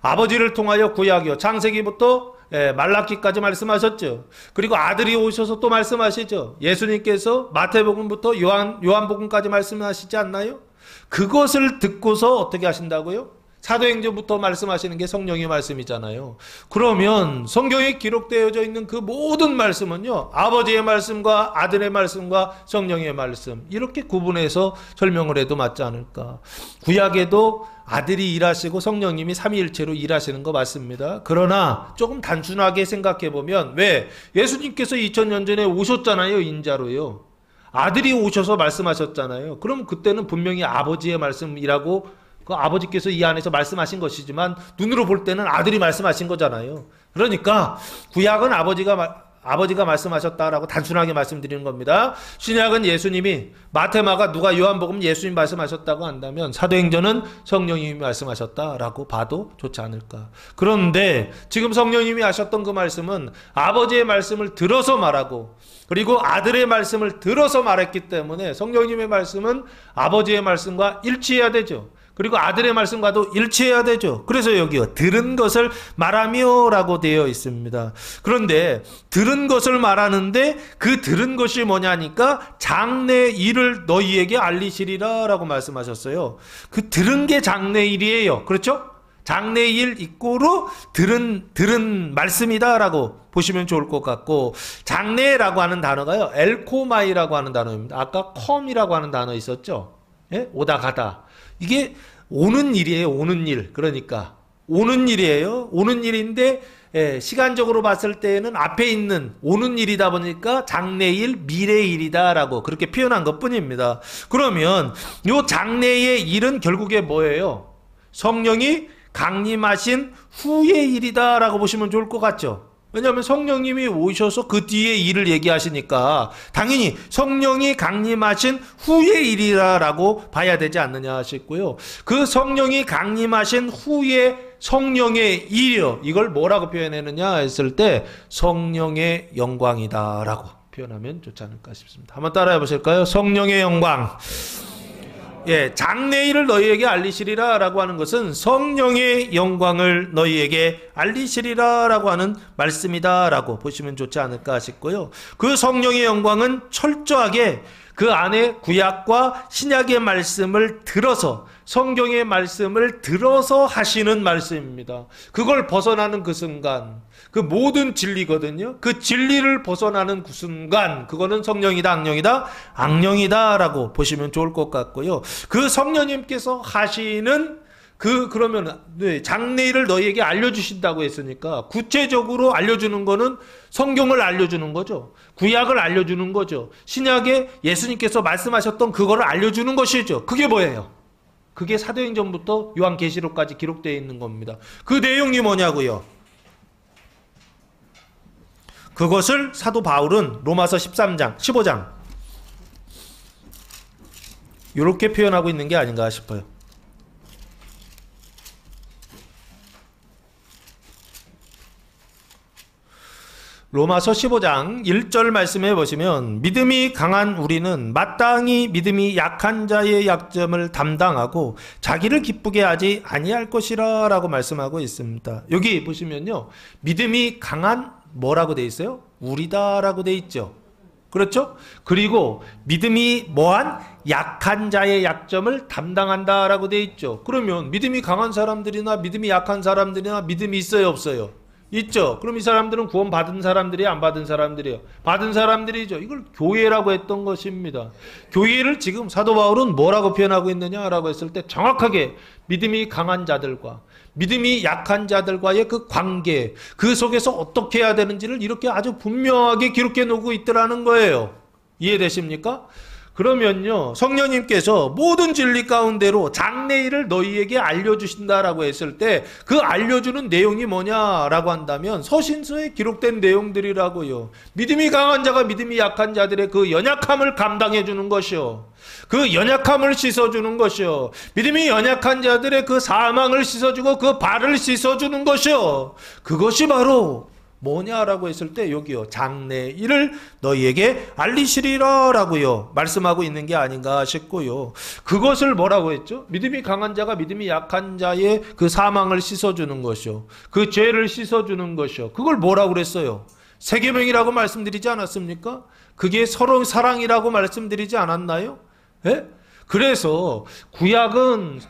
아버지를 통하여 구약이요, 창세기부터 말라기까지 말씀하셨죠. 그리고 아들이 오셔서 또 말씀하시죠. 예수님께서 마태복음부터 요한복음까지 말씀하시지 않나요? 그것을 듣고서 어떻게 하신다고요? 사도행전부터 말씀하시는 게 성령의 말씀이잖아요. 그러면 성경에 기록되어져 있는 그 모든 말씀은요, 아버지의 말씀과 아들의 말씀과 성령의 말씀, 이렇게 구분해서 설명을 해도 맞지 않을까. 구약에도 아들이 일하시고 성령님이 삼위일체로 일하시는 거 맞습니다. 그러나 조금 단순하게 생각해보면, 왜? 예수님께서 2000년 전에 오셨잖아요, 인자로요. 아들이 오셔서 말씀하셨잖아요. 그럼 그때는 분명히 아버지의 말씀이라고, 그 아버지께서 이 안에서 말씀하신 것이지만 눈으로 볼 때는 아들이 말씀하신 거잖아요. 그러니까 구약은 아버지가 말씀하셨다라고 단순하게 말씀드리는 겁니다. 신약은 예수님이, 마태마가, 누가, 요한복음 예수님 말씀하셨다고 한다면 사도행전은 성령님이 말씀하셨다라고 봐도 좋지 않을까. 그런데 지금 성령님이 하셨던 그 말씀은 아버지의 말씀을 들어서 말하고, 그리고 아들의 말씀을 들어서 말했기 때문에 성령님의 말씀은 아버지의 말씀과 일치해야 되죠. 그리고 아들의 말씀과도 일치해야 되죠. 그래서 여기요, 들은 것을 말하며 라고 되어 있습니다. 그런데 들은 것을 말하는데 그 들은 것이 뭐냐니까 장래 일을 너희에게 알리시리라 라고 말씀하셨어요. 그 들은 게 장래 일이에요. 그렇죠? 장래 일 이꼬로 들은 말씀이다 라고 보시면 좋을 것 같고, 장래라고 하는 단어가요, 엘코마이라고 하는 단어입니다. 아까 컴이라고 하는 단어 있었죠? 오다 가다. 이게 오는 일이에요. 오는 일. 그러니까 오는 일이에요. 오는 일인데 시간적으로 봤을 때는 앞에 있는 오는 일이다 보니까 장래일, 미래일이다라고 그렇게 표현한 것뿐입니다. 그러면 요 장래의 일은 결국에 뭐예요? 성령이 강림하신 후의 일이다라고 보시면 좋을 것 같죠? 왜냐하면 성령님이 오셔서 그 뒤에 일을 얘기하시니까 당연히 성령이 강림하신 후의 일이라고 봐야 되지 않느냐 싶고요. 그 성령이 강림하신 후에 성령의 일이요. 이걸 뭐라고 표현했느냐 했을 때 성령의 영광이다라고 표현하면 좋지 않을까 싶습니다. 한번 따라해 보실까요? 성령의 영광. 예, 장래일을 너희에게 알리시리라 라고 하는 것은 성령의 영광을 너희에게 알리시리라 라고 하는 말씀이다 라고 보시면 좋지 않을까 싶고요. 그 성령의 영광은 철저하게 그 안에 구약과 신약의 말씀을 들어서 성경의 말씀을 들어서 하시는 말씀입니다. 그걸 벗어나는 그 순간 그 모든 진리거든요. 그 진리를 벗어나는 그 순간 그거는 성령이다, 악령이다, 악령이다 라고 보시면 좋을 것 같고요. 그 성령님께서 하시는 그러면 장래일을 너희에게 알려주신다고 했으니까 구체적으로 알려주는 거는 성경을 알려주는 거죠. 구약을 알려주는 거죠. 신약에 예수님께서 말씀하셨던 그거를 알려주는 것이죠. 그게 뭐예요? 그게 사도행전부터 요한계시록까지 기록되어 있는 겁니다. 그 내용이 뭐냐고요? 그것을 사도 바울은 로마서 13장, 15장 이렇게 표현하고 있는 게 아닌가 싶어요. 로마서 15장 1절 말씀해 보시면 믿음이 강한 우리는 마땅히 믿음이 약한 자의 약점을 담당하고 자기를 기쁘게 하지 아니할 것이라 라고 말씀하고 있습니다. 여기 보시면요. 믿음이 강한 뭐라고 돼 있어요? 우리다라고 돼 있죠. 그렇죠? 그리고 믿음이 뭐한? 약한 자의 약점을 담당한다라고 돼 있죠. 그러면 믿음이 강한 사람들이나 믿음이 약한 사람들이나 믿음이 있어요, 없어요? 있죠. 그럼 이 사람들은 구원 받은 사람들이에요, 안 받은 사람들이에요? 받은 사람들이죠. 이걸 교회라고 했던 것입니다. 교회를 지금 사도 바울은 뭐라고 표현하고 있느냐라고 했을 때 정확하게 믿음이 강한 자들과 믿음이 약한 자들과의 그 관계, 그 속에서 어떻게 해야 되는지를 이렇게 아주 분명하게 기록해 놓고 있더라는 거예요. 이해되십니까? 그러면요, 성령님께서 모든 진리 가운데로 장래일을 너희에게 알려주신다라고 했을 때 그 알려주는 내용이 뭐냐라고 한다면 서신서에 기록된 내용들이라고요. 믿음이 강한 자가 믿음이 약한 자들의 그 연약함을 감당해 주는 것이요. 그 연약함을 씻어주는 것이요. 믿음이 연약한 자들의 그 사망을 씻어주고 그 발을 씻어주는 것이요. 그것이 바로 뭐냐라고 했을 때 여기요. 장래일을 너희에게 알리시리라 라고요. 말씀하고 있는 게 아닌가 싶고요. 그것을 뭐라고 했죠? 믿음이 강한 자가 믿음이 약한 자의 그 사망을 씻어주는 것이요. 그 죄를 씻어주는 것이요. 그걸 뭐라고 그랬어요? 세계명이라고 말씀드리지 않았습니까? 그게 서로 사랑이라고 말씀드리지 않았나요? 예? 그래서 구약은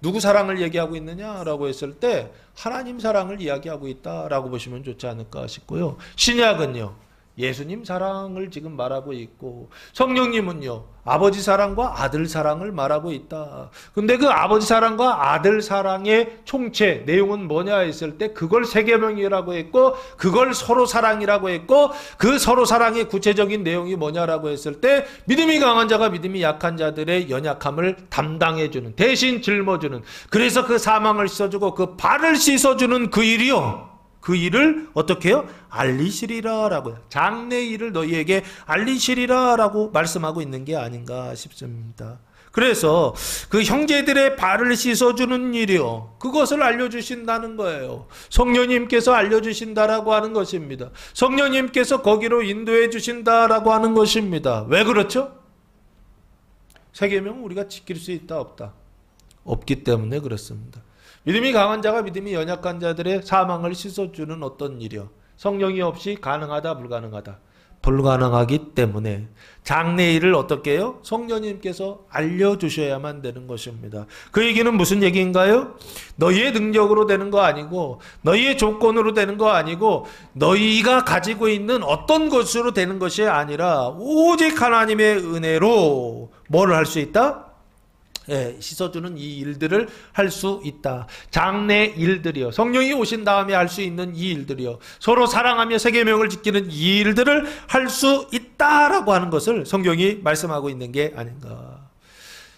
누구 사랑을 얘기하고 있느냐라고 했을 때 하나님 사랑을 이야기하고 있다라고 보시면 좋지 않을까 싶고요. 신약은요. 예수님 사랑을 지금 말하고 있고 성령님은요. 아버지 사랑과 아들 사랑을 말하고 있다. 근데 그 아버지 사랑과 아들 사랑의 총체 내용은 뭐냐 했을 때 그걸 세계명이라고 했고 그걸 서로 사랑이라고 했고 그 서로 사랑의 구체적인 내용이 뭐냐라고 했을 때 믿음이 강한 자가 믿음이 약한 자들의 연약함을 담당해주는 대신 짊어주는 그래서 그 사망을 씻어주고 그 발을 씻어주는 그 일이요. 그 일을 어떻게 해요? 알리시리라 라고요. 장래일을 너희에게 알리시리라 라고 말씀하고 있는 게 아닌가 싶습니다. 그래서 그 형제들의 발을 씻어주는 일이요. 그것을 알려주신다는 거예요. 성령님께서 알려주신다라고 하는 것입니다. 성령님께서 거기로 인도해 주신다라고 하는 것입니다. 왜 그렇죠? 세계명은 우리가 지킬 수 있다 없다? 없기 때문에 그렇습니다. 믿음이 강한 자가 믿음이 연약한 자들의 사망을 씻어주는 어떤 일이요. 성령이 없이 가능하다 불가능하다. 불가능하기 때문에 장래일을 어떻게 해요? 성령님께서 알려주셔야만 되는 것입니다. 그 얘기는 무슨 얘기인가요? 너희의 능력으로 되는 거 아니고 너희의 조건으로 되는 거 아니고 너희가 가지고 있는 어떤 것으로 되는 것이 아니라 오직 하나님의 은혜로 뭐를 할 수 있다? 씻어주는 이 일들을 할 수 있다. 장래 일들이요. 성령이 오신 다음에 할 수 있는 이 일들이요. 서로 사랑하며 세 계명을 지키는 이 일들을 할 수 있다라고 하는 것을 성경이 말씀하고 있는 게 아닌가.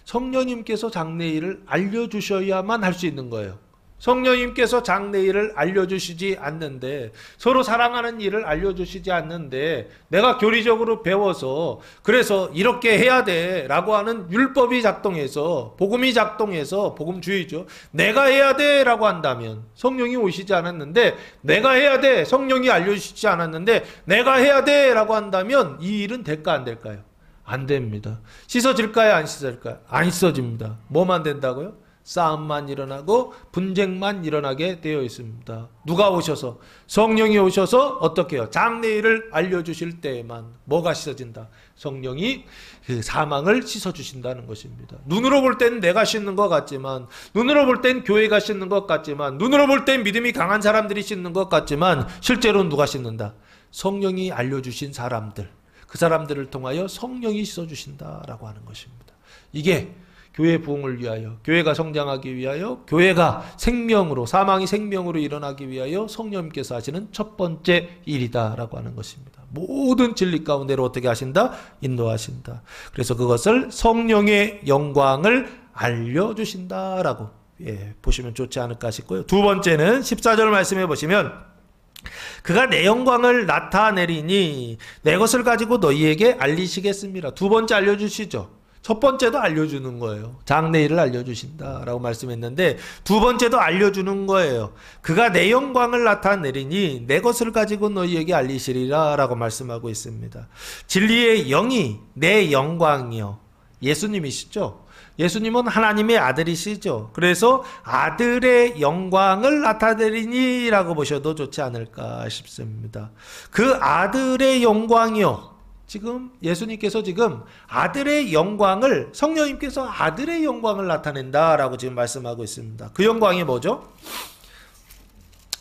성령님께서 장래 일을 알려주셔야만 할 수 있는 거예요. 성령님께서 장래 일을 알려주시지 않는데, 서로 사랑하는 일을 알려주시지 않는데, 내가 교리적으로 배워서 그래서 이렇게 해야 돼 라고 하는 율법이 작동해서, 복음이 작동해서, 복음주의죠, 내가 해야 돼 라고 한다면, 성령이 오시지 않았는데 내가 해야 돼, 성령이 알려주시지 않았는데 내가 해야 돼 라고 한다면 이 일은 될까 안 될까요? 안 됩니다. 씻어질까요 안 씻어질까요? 안 씻어집니다. 뭐만 된다고요? 싸움만 일어나고 분쟁만 일어나게 되어 있습니다. 누가 오셔서, 성령이 오셔서 어떻게 해요? 장래일을 알려주실 때에만 뭐가 씻어진다? 성령이 그 사망을 씻어주신다는 것입니다. 눈으로 볼 땐 내가 씻는 것 같지만, 눈으로 볼 땐 교회가 씻는 것 같지만, 눈으로 볼 땐 믿음이 강한 사람들이 씻는 것 같지만, 실제로는 누가 씻는다? 성령이 알려주신 사람들, 그 사람들을 통하여 성령이 씻어주신다라고 하는 것입니다. 이게 교회 부흥을 위하여, 교회가 성장하기 위하여, 교회가 생명으로, 사망이 생명으로 일어나기 위하여 성령님께서 하시는 첫 번째 일이다라고 하는 것입니다. 모든 진리 가운데로 어떻게 하신다? 인도하신다. 그래서 그것을 성령의 영광을 알려주신다라고 보시면 좋지 않을까 싶고요. 두 번째는 14절 말씀해 보시면, 그가 내 영광을 나타내리니 내 것을 가지고 너희에게 알리시겠습니다. 두 번째 알려주시죠. 첫 번째도 알려주는 거예요. 장래일을 알려주신다라고 말씀했는데, 두 번째도 알려주는 거예요. 그가 내 영광을 나타내리니 내 것을 가지고 너희에게 알리시리라 라고 말씀하고 있습니다. 진리의 영이 내 영광이요. 예수님이시죠. 예수님은 하나님의 아들이시죠. 그래서 아들의 영광을 나타내리니 라고 보셔도 좋지 않을까 싶습니다. 그 아들의 영광이요. 지금 예수님께서 지금 아들의 영광을, 성령님께서 아들의 영광을 나타낸다라고 지금 말씀하고 있습니다. 그 영광이 뭐죠?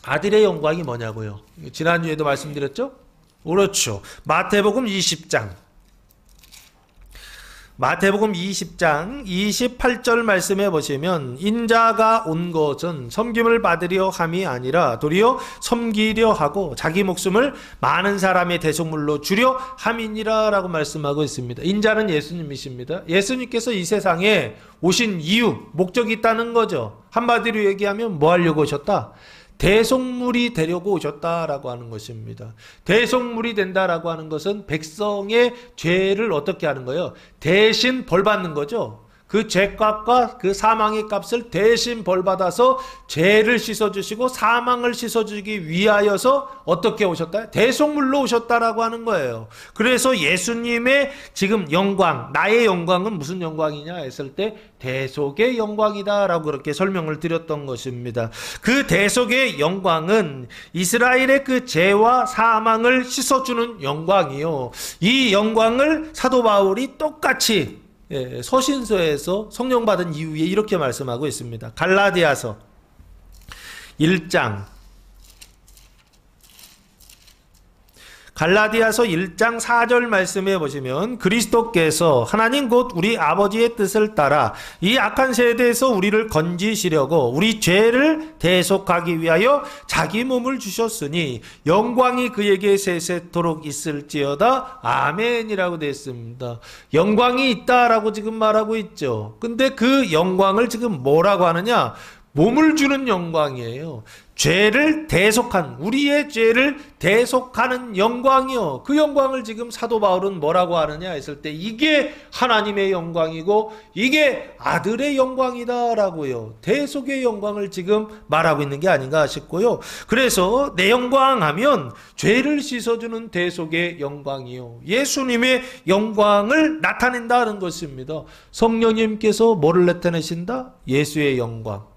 아들의 영광이 뭐냐고요? 지난주에도 말씀드렸죠? 그렇죠. 마태복음 20장 28절 말씀해 보시면, 인자가 온 것은 섬김을 받으려 함이 아니라 도리어 섬기려 하고 자기 목숨을 많은 사람의 대속물로 주려 함이니라 라고 말씀하고 있습니다. 인자는 예수님이십니다. 예수님께서 이 세상에 오신 이유, 목적이 있다는 거죠. 한마디로 얘기하면 뭐 하려고 오셨다? 대속물이 되려고 오셨다라고 하는 것입니다. 대속물이 된다라고 하는 것은 백성의 죄를 어떻게 하는 거예요? 대신 벌받는 거죠. 그 죄값과 그 사망의 값을 대신 벌받아서 죄를 씻어주시고 사망을 씻어주기 위하여서 어떻게 오셨다? 대속물로 오셨다라고 하는 거예요. 그래서 예수님의 지금 영광, 나의 영광은 무슨 영광이냐 했을 때 대속의 영광이다라고 그렇게 설명을 드렸던 것입니다. 그 대속의 영광은 이스라엘의 그 죄와 사망을 씻어주는 영광이요. 이 영광을 사도 바울이 똑같이 서신서에서 성령 받은 이후에 이렇게 말씀하고 있습니다. 갈라디아서 1장 4절 말씀해 보시면, 그리스도께서 하나님 곧 우리 아버지의 뜻을 따라 이 악한 세대에서 우리를 건지시려고 우리 죄를 대속하기 위하여 자기 몸을 주셨으니 영광이 그에게 세세토록 있을지어다. 아멘이라고 되어 있습니다. 영광이 있다라고 지금 말하고 있죠. 근데 그 영광을 지금 뭐라고 하느냐? 몸을 주는 영광이에요. 죄를 대속한, 우리의 죄를 대속하는 영광이요. 그 영광을 지금 사도 바울은 뭐라고 하느냐 했을 때, 이게 하나님의 영광이고 이게 아들의 영광이다라고요. 대속의 영광을 지금 말하고 있는 게 아닌가 싶고요. 그래서 내 영광 하면 죄를 씻어주는 대속의 영광이요. 예수님의 영광을 나타낸다는 것입니다. 성령님께서 뭐를 나타내신다? 예수의 영광.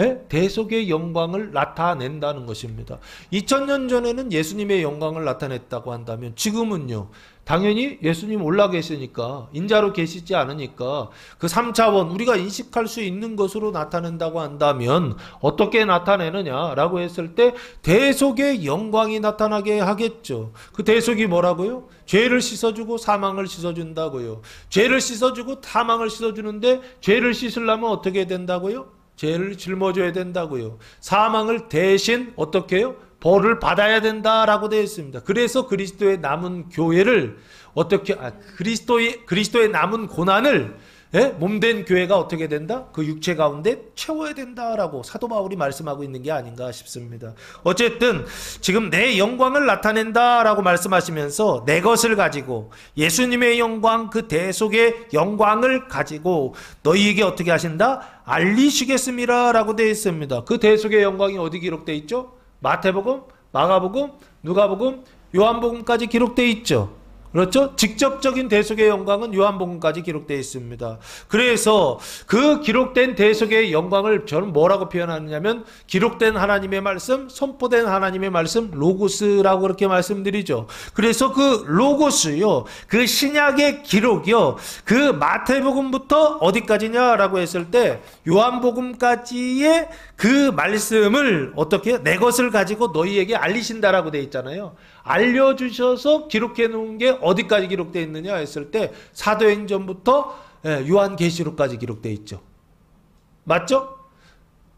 예? 대속의 영광을 나타낸다는 것입니다. 2000년 전에는 예수님의 영광을 나타냈다고 한다면 지금은요. 당연히 예수님 올라 계시니까 인자로 계시지 않으니까 그 3차원 우리가 인식할 수 있는 것으로 나타낸다고 한다면 어떻게 나타내느냐라고 했을 때 대속의 영광이 나타나게 하겠죠. 그 대속이 뭐라고요? 죄를 씻어주고 사망을 씻어준다고요. 죄를 씻어주고 사망을 씻어주는데 죄를 씻으려면 어떻게 된다고요? 죄를 짊어져야 된다고요. 사망을 대신 어떻게 해요? 벌을 받아야 된다라고 되어 있습니다. 그래서 그리스도의 남은 교회를 어떻게 그리스도의 남은 고난을 몸된 교회가 어떻게 된다? 그 육체 가운데 채워야 된다라고 사도 바울이 말씀하고 있는 게 아닌가 싶습니다. 어쨌든 지금 내 영광을 나타낸다라고 말씀하시면서 내 것을 가지고 예수님의 영광 그 대속의 영광을 가지고 너희에게 어떻게 하신다? 알리시겠습니다 라고 되어 있습니다. 그 대속의 영광이 어디 기록되어 있죠? 마태복음, 마가복음, 누가복음, 요한복음까지 기록되어 있죠. 그렇죠? 직접적인 대속의 영광은 요한복음까지 기록되어 있습니다. 그래서 그 기록된 대속의 영광을 저는 뭐라고 표현하느냐면 기록된 하나님의 말씀, 선포된 하나님의 말씀, 로고스라고 그렇게 말씀드리죠. 그래서 그 로고스요, 그 신약의 기록이요, 그 마태복음부터 어디까지냐라고 했을 때 요한복음까지의 그 말씀을 어떻게 내 것을 가지고 너희에게 알리신다라고 되어 있잖아요. 알려주셔서 기록해 놓은 게 어디까지 기록되어 있느냐 했을 때 사도행전부터 요한계시록까지 기록되어 있죠. 맞죠?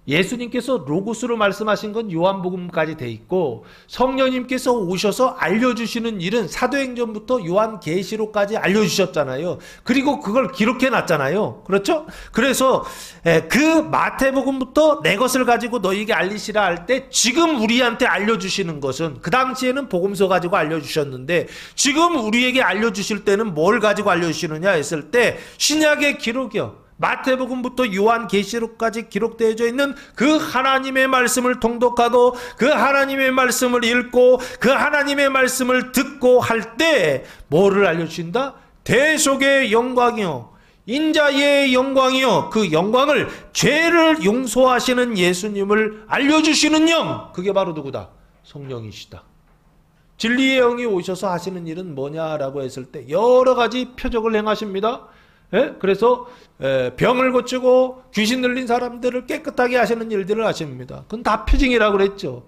예수님께서 로고스로 말씀하신 건 요한복음까지 돼 있고 성령님께서 오셔서 알려주시는 일은 사도행전부터 요한계시록까지 알려주셨잖아요. 그리고 그걸 기록해 놨잖아요. 그렇죠? 그래서 그 마태복음부터 내 것을 가지고 너희에게 알리시라 할 때 지금 우리한테 알려주시는 것은 그 당시에는 복음서 가지고 알려주셨는데 지금 우리에게 알려주실 때는 뭘 가지고 알려주시느냐 했을 때 신약의 기록이요. 마태복음부터 요한계시록까지 기록되어져 있는 그 하나님의 말씀을 통독하고 그 하나님의 말씀을 읽고 그 하나님의 말씀을 듣고 할 때 뭐를 알려주신다? 대속의 영광이요. 인자의 영광이요. 그 영광을 죄를 용서하시는 예수님을 알려주시는 영. 그게 바로 누구다? 성령이시다. 진리의 영이 오셔서 하시는 일은 뭐냐라고 했을 때 여러 가지 표적을 행하십니다. 그래서 병을 고치고 귀신 들린 사람들을 깨끗하게 하시는 일들을 하십니다. 그건 다 표징이라고 그랬죠.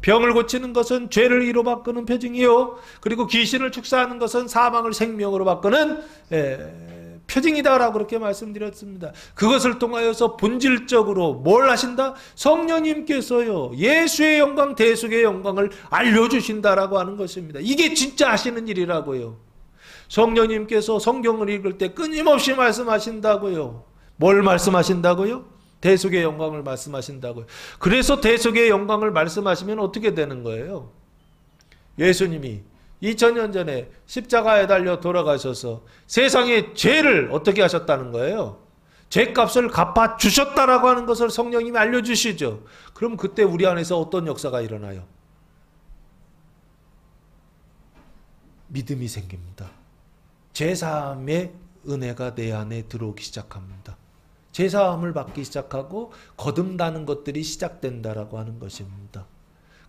병을 고치는 것은 죄를 이로 바꾸는 표징이요. 그리고 귀신을 축사하는 것은 사망을 생명으로 바꾸는 표징이다라고 그렇게 말씀드렸습니다. 그것을 통하여서 본질적으로 뭘 하신다? 성령님께서요. 예수의 영광, 대속의 영광을 알려주신다라고 하는 것입니다. 이게 진짜 하시는 일이라고요. 성령님께서 성경을 읽을 때 끊임없이 말씀하신다고요. 뭘 말씀하신다고요? 대속의 영광을 말씀하신다고요. 그래서 대속의 영광을 말씀하시면 어떻게 되는 거예요? 예수님이 2000년 전에 십자가에 달려 돌아가셔서 세상의 죄를 어떻게 하셨다는 거예요? 죄값을 갚아 주셨다라고 하는 것을 성령님이 알려주시죠. 그럼 그때 우리 안에서 어떤 역사가 일어나요? 믿음이 생깁니다. 제사함의 은혜가 내 안에 들어오기 시작합니다. 제사함을 받기 시작하고 거듭나는 것들이 시작된다라고 하는 것입니다.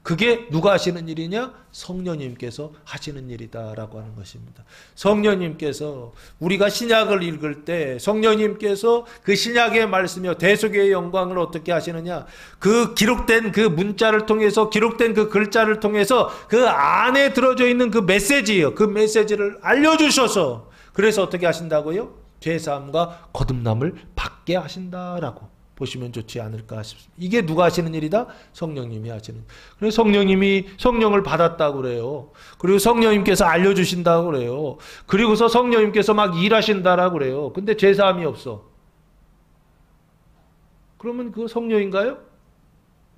그게 누가 하시는 일이냐? 성령님께서 하시는 일이다라고 하는 것입니다. 성령님께서 우리가 신약을 읽을 때 성령님께서 그 신약의 말씀이요 대속의 영광을 어떻게 하시느냐? 그 기록된 그 문자를 통해서 기록된 그 글자를 통해서 그 안에 들어져 있는 그 메시지예요. 그 메시지를 알려주셔서 그래서 어떻게 하신다고요? 죄사함과 거듭남을 받게 하신다라고 보시면 좋지 않을까 싶습니다. 이게 누가 하시는 일이다? 성령님이 하시는. 그래서 성령님이 성령을 받았다고 그래요. 그리고 성령님께서 알려주신다고 그래요. 그리고서 성령님께서 막 일하신다라고 그래요. 근데 죄사함이 없어. 그러면 그거 성령인가요?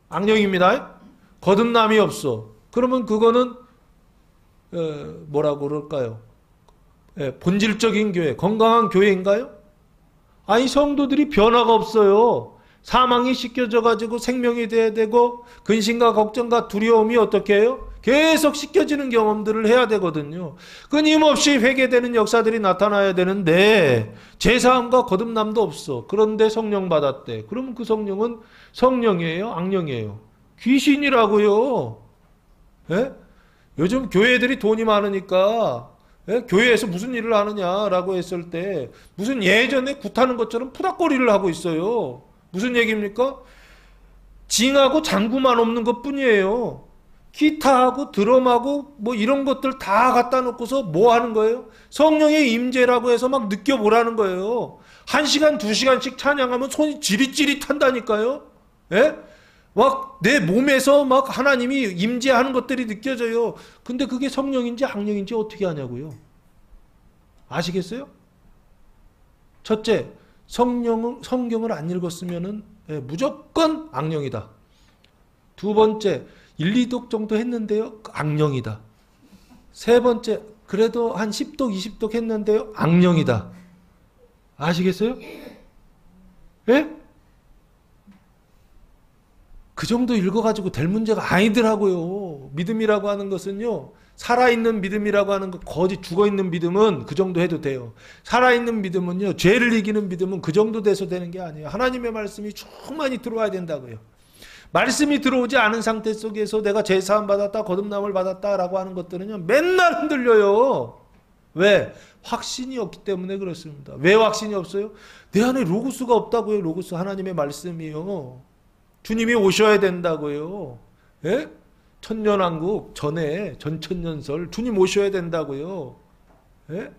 악령입니다. 거듭남이 없어. 그러면 그거는 뭐라고 그럴까요? 본질적인 교회, 건강한 교회인가요? 아니 성도들이 변화가 없어요. 사망이 씻겨져 가지고 생명이 돼야 되고 근심과 걱정과 두려움이 어떻게 해요? 계속 씻겨지는 경험들을 해야 되거든요. 끊임없이 회개되는 역사들이 나타나야 되는데 제사함과 거듭남도 없어. 그런데 성령 받았대. 그러면 그 성령은 성령이에요? 악령이에요? 귀신이라고요. 예? 요즘 교회들이 돈이 많으니까 예? 교회에서 무슨 일을 하느냐라고 했을 때 무슨 예전에 굿하는 것처럼 푸닥거리를 하고 있어요. 무슨 얘기입니까? 징하고 장구만 없는 것뿐이에요. 기타하고 드럼하고 뭐 이런 것들 다 갖다 놓고서 뭐 하는 거예요? 성령의 임재라고 해서 막 느껴보라는 거예요. 1시간, 2시간씩 찬양하면 손이 지릿지릿한다니까요. 예? 막 내 몸에서 막 하나님이 임재하는 것들이 느껴져요. 근데 그게 성령인지 악령인지 어떻게 하냐고요. 아시겠어요? 첫째, 성경을 안 읽었으면은 무조건 악령이다. 두 번째, 1, 2독 정도 했는데요. 악령이다. 세 번째, 그래도 한 10독, 20독 했는데요. 악령이다. 아시겠어요? 예? 그 정도 읽어가지고 될 문제가 아니더라고요. 믿음이라고 하는 것은요. 살아있는 믿음이라고 하는 거, 거짓 죽어있는 믿음은 그 정도 해도 돼요. 살아있는 믿음은요. 죄를 이기는 믿음은 그 정도 돼서 되는 게 아니에요. 하나님의 말씀이 충만히 들어와야 된다고요. 말씀이 들어오지 않은 상태 속에서 내가 제사함 받았다, 거듭남을 받았다라고 하는 것들은요. 맨날 흔들려요. 왜? 확신이 없기 때문에 그렇습니다. 왜 확신이 없어요? 내 안에 로고스가 없다고요. 로고스 하나님의 말씀이요. 주님이 오셔야 된다고요. 예? 천년왕국 전에 전천년설 주님 오셔야 된다고요. 예?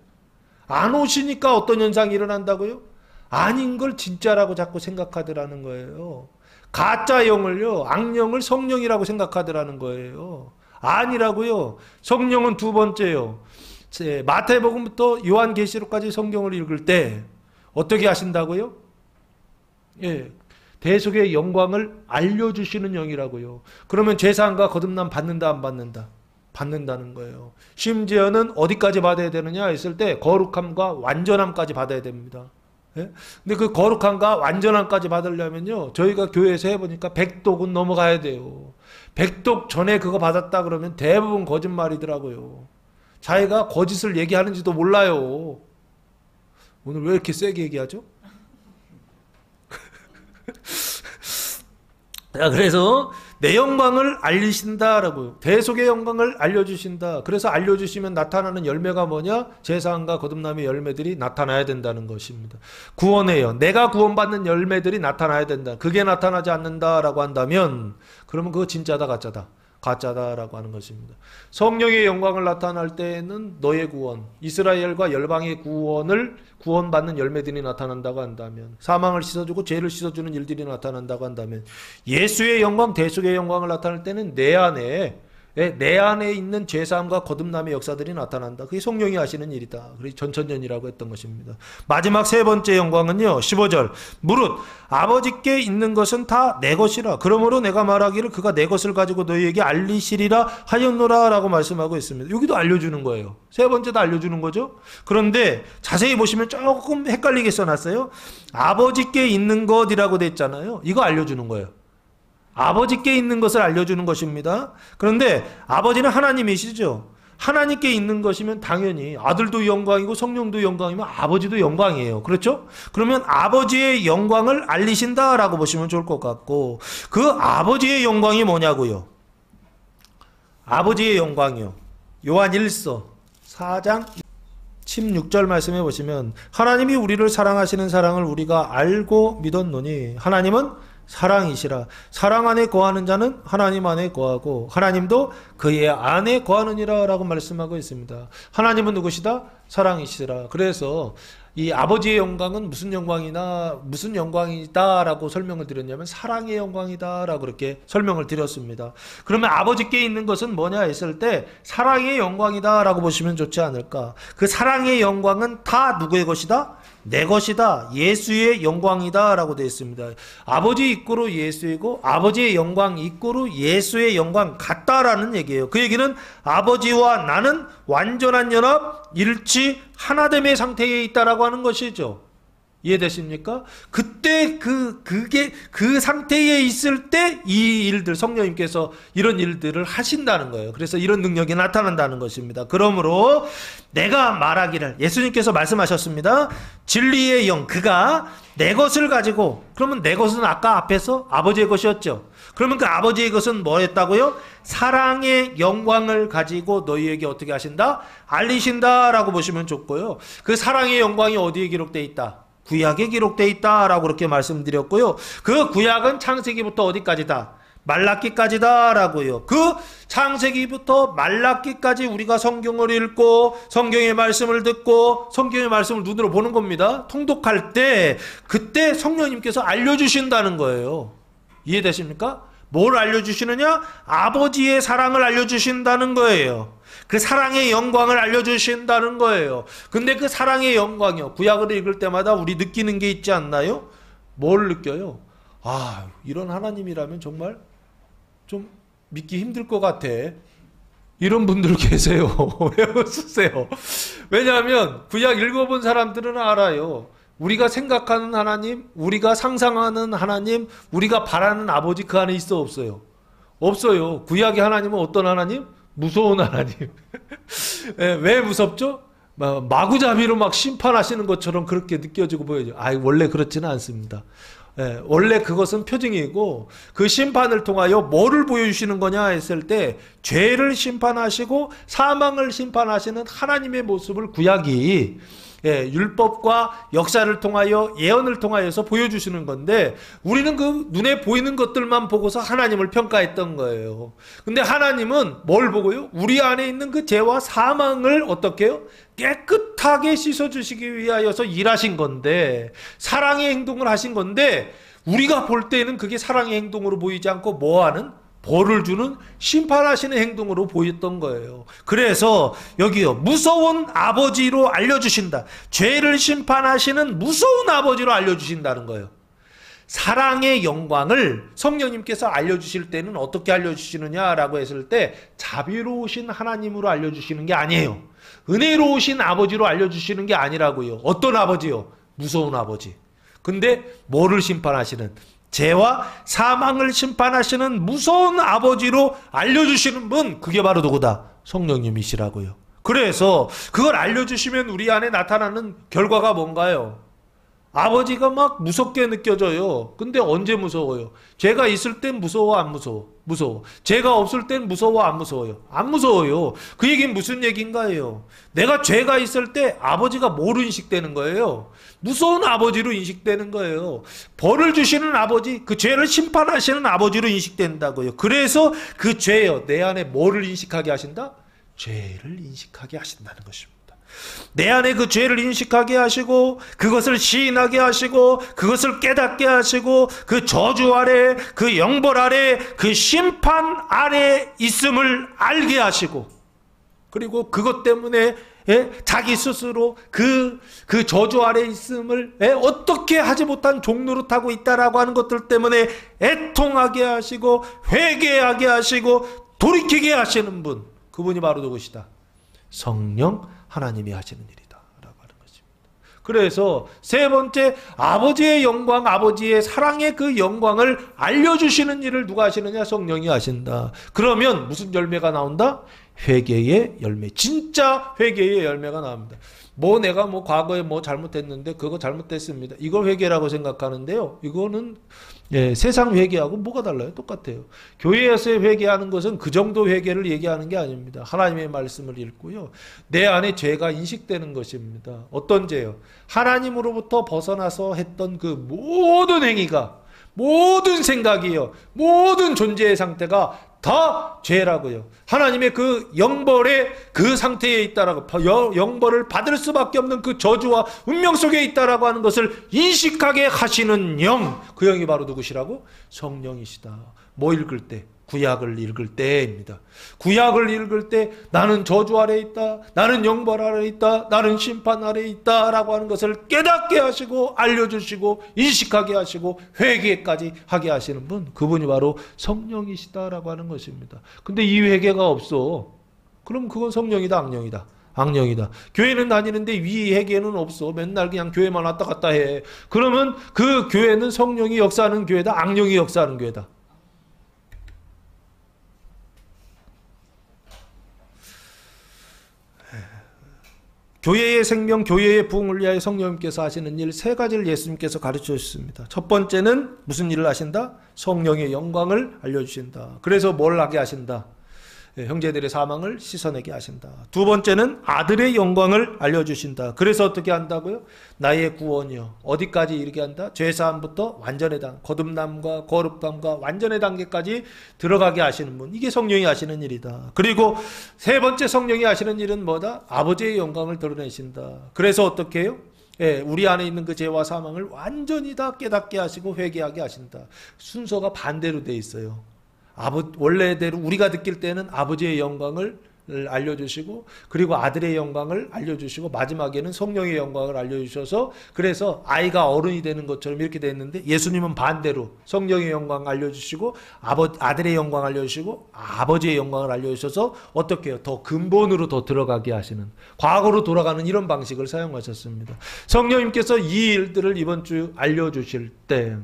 안 오시니까 어떤 현상이 일어난다고요? 아닌 걸 진짜라고 자꾸 생각하더라는 거예요. 가짜 영을요, 악령을 성령이라고 생각하더라는 거예요. 아니라고요. 성령은 두 번째요. 마태복음부터 요한계시록까지 성경을 읽을 때 어떻게 하신다고요? 예. 대속의 영광을 알려주시는 영이라고요. 그러면 제사함과 거듭남 받는다 안 받는다? 받는다는 거예요. 심지어는 어디까지 받아야 되느냐 했을 때 거룩함과 완전함까지 받아야 됩니다. 예? 근데 그 거룩함과 완전함까지 받으려면요. 저희가 교회에서 해보니까 100독은 넘어가야 돼요. 100독 전에 그거 받았다 그러면 대부분 거짓말이더라고요. 자기가 거짓을 얘기하는지도 몰라요. 오늘 왜 이렇게 세게 얘기하죠? 자, 그래서 내 영광을 알리신다라고요. 대속의 영광을 알려주신다. 그래서 알려주시면 나타나는 열매가 뭐냐? 제사함과 거듭남의 열매들이 나타나야 된다는 것입니다. 구원해요. 내가 구원받는 열매들이 나타나야 된다. 그게 나타나지 않는다라고 한다면 그러면 그거 진짜다 가짜다? 가짜다라고 하는 것입니다. 성령의 영광을 나타날 때에는 너의 구원, 이스라엘과 열방의 구원받는 열매들이 나타난다고 한다면, 사망을 씻어주고 죄를 씻어주는 일들이 나타난다고 한다면, 예수의 영광, 대속의 영광을 나타낼 때는 내 안에 있는 죄사함과 거듭남의 역사들이 나타난다. 그게 성령이 하시는 일이다. 그래서 전천년이라고 했던 것입니다. 마지막 세 번째 영광은요. 15절. 무릇 아버지께 있는 것은 다 내 것이라. 그러므로 내가 말하기를 그가 내 것을 가지고 너희에게 알리시리라 하였노라 라고 말씀하고 있습니다. 여기도 알려주는 거예요. 세 번째도 알려주는 거죠. 그런데 자세히 보시면 조금 헷갈리게 써놨어요. 아버지께 있는 것이라고 돼 있잖아요. 이거 알려주는 거예요. 아버지께 있는 것을 알려주는 것입니다. 그런데 아버지는 하나님이시죠. 하나님께 있는 것이면 당연히 아들도 영광이고 성령도 영광이면 아버지도 영광이에요. 그렇죠? 그러면 아버지의 영광을 알리신다라고 보시면 좋을 것 같고, 그 아버지의 영광이 뭐냐고요? 아버지의 영광이요. 요한 1서 4장 16절 말씀해 보시면, 하나님이 우리를 사랑하시는 사랑을 우리가 알고 믿었노니 하나님은 사랑이시라. 사랑 안에 거하는 자는 하나님 안에 거하고 하나님도 그의 안에 거하느니라 라고 말씀하고 있습니다. 하나님은 누구시다? 사랑이시라. 그래서 이 아버지의 영광은 무슨 영광이다 라고 설명을 드렸냐면 사랑의 영광이다 라고 그렇게 설명을 드렸습니다. 그러면 아버지께 있는 것은 뭐냐 했을 때 사랑의 영광이다 라고 보시면 좋지 않을까. 그 사랑의 영광은 다 누구의 것이다? 내 것이다. 예수의 영광이다 라고 되어 있습니다. 아버지 이꼬로 예수이고 아버지의 영광 이꼬로 예수의 영광 같다라는 얘기예요. 그 얘기는 아버지와 나는 완전한 연합, 일치, 하나됨의 상태에 있다라고 하는 것이죠. 이해되십니까? 그때 그게 그 상태에 있을 때 이 일들, 성령님께서 이런 일들을 하신다는 거예요. 그래서 이런 능력이 나타난다는 것입니다. 그러므로 내가 말하기를, 예수님께서 말씀하셨습니다. 진리의 영, 그가 내 것을 가지고, 그러면 내 것은 아까 앞에서 아버지의 것이었죠. 그러면 그 아버지의 것은 뭐였다고요? 사랑의 영광을 가지고 너희에게 어떻게 하신다? 알리신다 라고 보시면 좋고요. 그 사랑의 영광이 어디에 기록되어 있다? 구약에 기록되어 있다라고 그렇게 말씀드렸고요. 그 구약은 창세기부터 어디까지다? 말라기까지다라고요. 그 창세기부터 말라기까지 우리가 성경을 읽고 성경의 말씀을 듣고 성경의 말씀을 눈으로 보는 겁니다. 통독할 때 그때 성령님께서 알려주신다는 거예요. 이해되십니까? 뭘 알려주시느냐? 아버지의 사랑을 알려주신다는 거예요. 그 사랑의 영광을 알려주신다는 거예요. 근데 그 사랑의 영광이요, 구약을 읽을 때마다 우리 느끼는 게 있지 않나요? 뭘 느껴요? 아, 이런 하나님이라면 정말 좀 믿기 힘들 것 같아. 이런 분들 계세요. 왜 웃으세요? 왜냐하면 구약 읽어본 사람들은 알아요. 우리가 생각하는 하나님, 우리가 상상하는 하나님, 우리가 바라는 아버지 그 안에 있어 없어요? 없어요. 구약의 하나님은 어떤 하나님? 무서운 하나님. 왜 무섭죠? 마구잡이로 막 심판하시는 것처럼 그렇게 느껴지고 보여요. 원래 그렇지는 않습니다. 원래 그것은 표징이고, 그 심판을 통하여 뭐를 보여주시는 거냐 했을 때 죄를 심판하시고 사망을 심판하시는 하나님의 모습을 구약이 율법과 역사를 통하여 예언을 통하여서 보여주시는 건데, 우리는 그 눈에 보이는 것들만 보고서 하나님을 평가했던 거예요. 근데 하나님은 뭘 보고요? 우리 안에 있는 그 죄와 사망을 어떻게 해요? 깨끗하게 씻어주시기 위하여서 일하신 건데, 사랑의 행동을 하신 건데, 우리가 볼 때는 그게 사랑의 행동으로 보이지 않고 뭐하는? 벌을 주는 심판하시는 행동으로 보였던 거예요. 그래서 여기요, 무서운 아버지로 알려주신다. 죄를 심판하시는 무서운 아버지로 알려주신다는 거예요. 사랑의 영광을 성령님께서 알려주실 때는 어떻게 알려주시느냐라고 했을 때 자비로우신 하나님으로 알려주시는 게 아니에요. 은혜로우신 아버지로 알려주시는 게 아니라고요. 어떤 아버지요? 무서운 아버지. 근데 뭐를 심판하시는? 죄와 사망을 심판하시는 무서운 아버지로 알려주시는 분, 그게 바로 누구다? 성령님이시라고요. 그래서 그걸 알려주시면 우리 안에 나타나는 결과가 뭔가요? 아버지가 막 무섭게 느껴져요. 근데 언제 무서워요? 죄가 있을 땐 무서워, 안 무서워? 무서워. 죄가 없을 땐 무서워, 안 무서워요? 안 무서워요. 그 얘기는 무슨 얘기인가요? 내가 죄가 있을 때 아버지가 뭐로 인식되는 거예요? 무서운 아버지로 인식되는 거예요. 벌을 주시는 아버지, 그 죄를 심판하시는 아버지로 인식된다고요. 그래서 그 죄요, 내 안에 뭐를 인식하게 하신다? 죄를 인식하게 하신다는 것입니다. 내 안에 그 죄를 인식하게 하시고, 그것을 시인하게 하시고, 그것을 깨닫게 하시고, 그 저주 아래, 그 영벌 아래, 그 심판 아래 있음을 알게 하시고, 그리고 그것 때문에 자기 스스로 그 저주 아래 있음을 어떻게 하지 못한 종노릇하고 있다라고 하는 것들 때문에 애통하게 하시고, 회개하게 하시고, 돌이키게 하시는 분, 그분이 바로 누구시다? 성령 하나님이 하시는 일이다 라고 하는 것입니다. 그래서 세 번째, 아버지의 영광, 아버지의 사랑의 그 영광을 알려주시는 일을 누가 하시느냐? 성령이 하신다. 그러면 무슨 열매가 나온다? 회개의 열매. 진짜 회개의 열매가 나옵니다. 내가 과거에 잘못했는데 그거 잘못됐습니다. 이걸 회개라고 생각하는데요. 이거는 세상 회개하고 뭐가 달라요? 똑같아요. 교회에서 회개하는 것은 그 정도 회개를 얘기하는 게 아닙니다. 하나님의 말씀을 읽고요. 내 안에 죄가 인식되는 것입니다. 어떤 죄요? 하나님으로부터 벗어나서 했던 그 모든 행위가, 모든 생각이요, 모든 존재의 상태가 다 죄라고요. 하나님의 그 영벌의 그 상태에 있다라고, 영벌을 받을 수밖에 없는 그 저주와 운명 속에 있다라고 하는 것을 인식하게 하시는 영, 그 영이 바로 누구시라고? 성령이시다. 뭐 읽을 때? 구약을 읽을 때입니다. 구약을 읽을 때 나는 저주 아래 있다, 나는 영벌 아래 있다, 나는 심판 아래 있다 라고 하는 것을 깨닫게 하시고 알려주시고 인식하게 하시고 회개까지 하게 하시는 분, 그분이 바로 성령이시다라고 하는 것입니다. 근데 이 회개가 없어. 그럼 그건 성령이다, 악령이다? 악령이다. 교회는 다니는데 위 회개는 없어. 맨날 그냥 교회만 왔다 갔다 해. 그러면 그 교회는 성령이 역사하는 교회다, 악령이 역사하는 교회다. 교회의 생명, 교회의 부흥을 위하여 성령님께서 하시는 일 세 가지를 예수님께서 가르쳐 주셨습니다. 첫 번째는 무슨 일을 하신다? 성령의 영광을 알려주신다. 그래서 뭘 하게 하신다? 형제들의 사망을 씻어내게 하신다. 두 번째는 아들의 영광을 알려주신다. 그래서 어떻게 한다고요? 나의 구원이요. 어디까지 이르게 한다? 죄사함부터 완전의 단, 거듭남과 거룩함과 완전의 단계까지 들어가게 하시는 분. 이게 성령이 하시는 일이다. 그리고 세 번째 성령이 하시는 일은 뭐다? 아버지의 영광을 드러내신다. 그래서 어떻게 해요? 우리 안에 있는 그 죄와 사망을 완전히 다 깨닫게 하시고 회개하게 하신다. 순서가 반대로 돼 있어요. 원래대로 우리가 느낄 때는 아버지의 영광을 알려주시고, 그리고 아들의 영광을 알려주시고, 마지막에는 성령의 영광을 알려주셔서, 그래서 아이가 어른이 되는 것처럼 이렇게 됐는데, 예수님은 반대로 성령의 영광 알려주시고, 아들의 영광 알려주시고, 아버지의 영광을 알려주셔서 어떻게 해요? 더 근본으로 더 들어가게 하시는, 과거로 돌아가는 이런 방식을 사용하셨습니다. 성령님께서 이 일들을 이번 주 알려주실 때,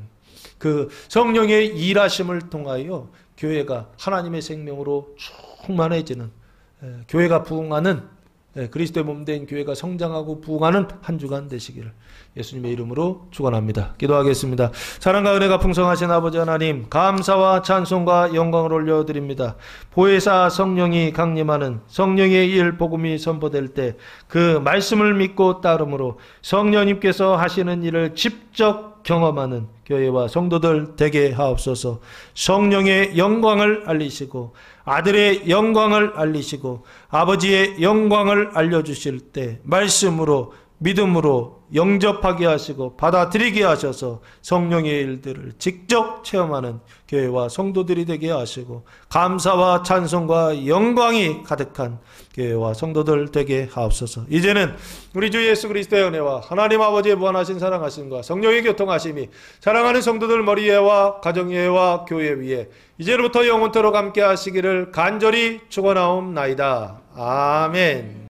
그 성령의 일하심을 통하여 교회가 하나님의 생명으로 충만해지는, 교회가 부흥하는, 그리스도의 몸된 교회가 성장하고 부흥하는 한 주간 되시기를 예수님의 이름으로 축원합니다. 기도하겠습니다. 사랑과 은혜가 풍성하신 아버지 하나님, 감사와 찬송과 영광을 올려드립니다. 보혜사 성령이 강림하는 성령의 일 복음이 선포될 때 그 말씀을 믿고 따름으로 성령님께서 하시는 일을 직접 경험하는 교회와 성도들 되게 하옵소서. 성령의 영광을 알리시고 아들의 영광을 알리시고 아버지의 영광을 알려주실 때 말씀으로 믿음으로 영접하게 하시고 받아들이게 하셔서 성령의 일들을 직접 체험하는 교회와 성도들이 되게 하시고 감사와 찬송과 영광이 가득한 교회와 성도들 되게 하옵소서. 이제는 우리 주 예수 그리스도의 은혜와 하나님 아버지의 무한하신 사랑하심과 성령의 교통하심이 사랑하는 성도들 머리 위에와 가정 위에와 교회 위에 이제부터 영원토록 함께 하시기를 간절히 축원하옵나이다. 아멘.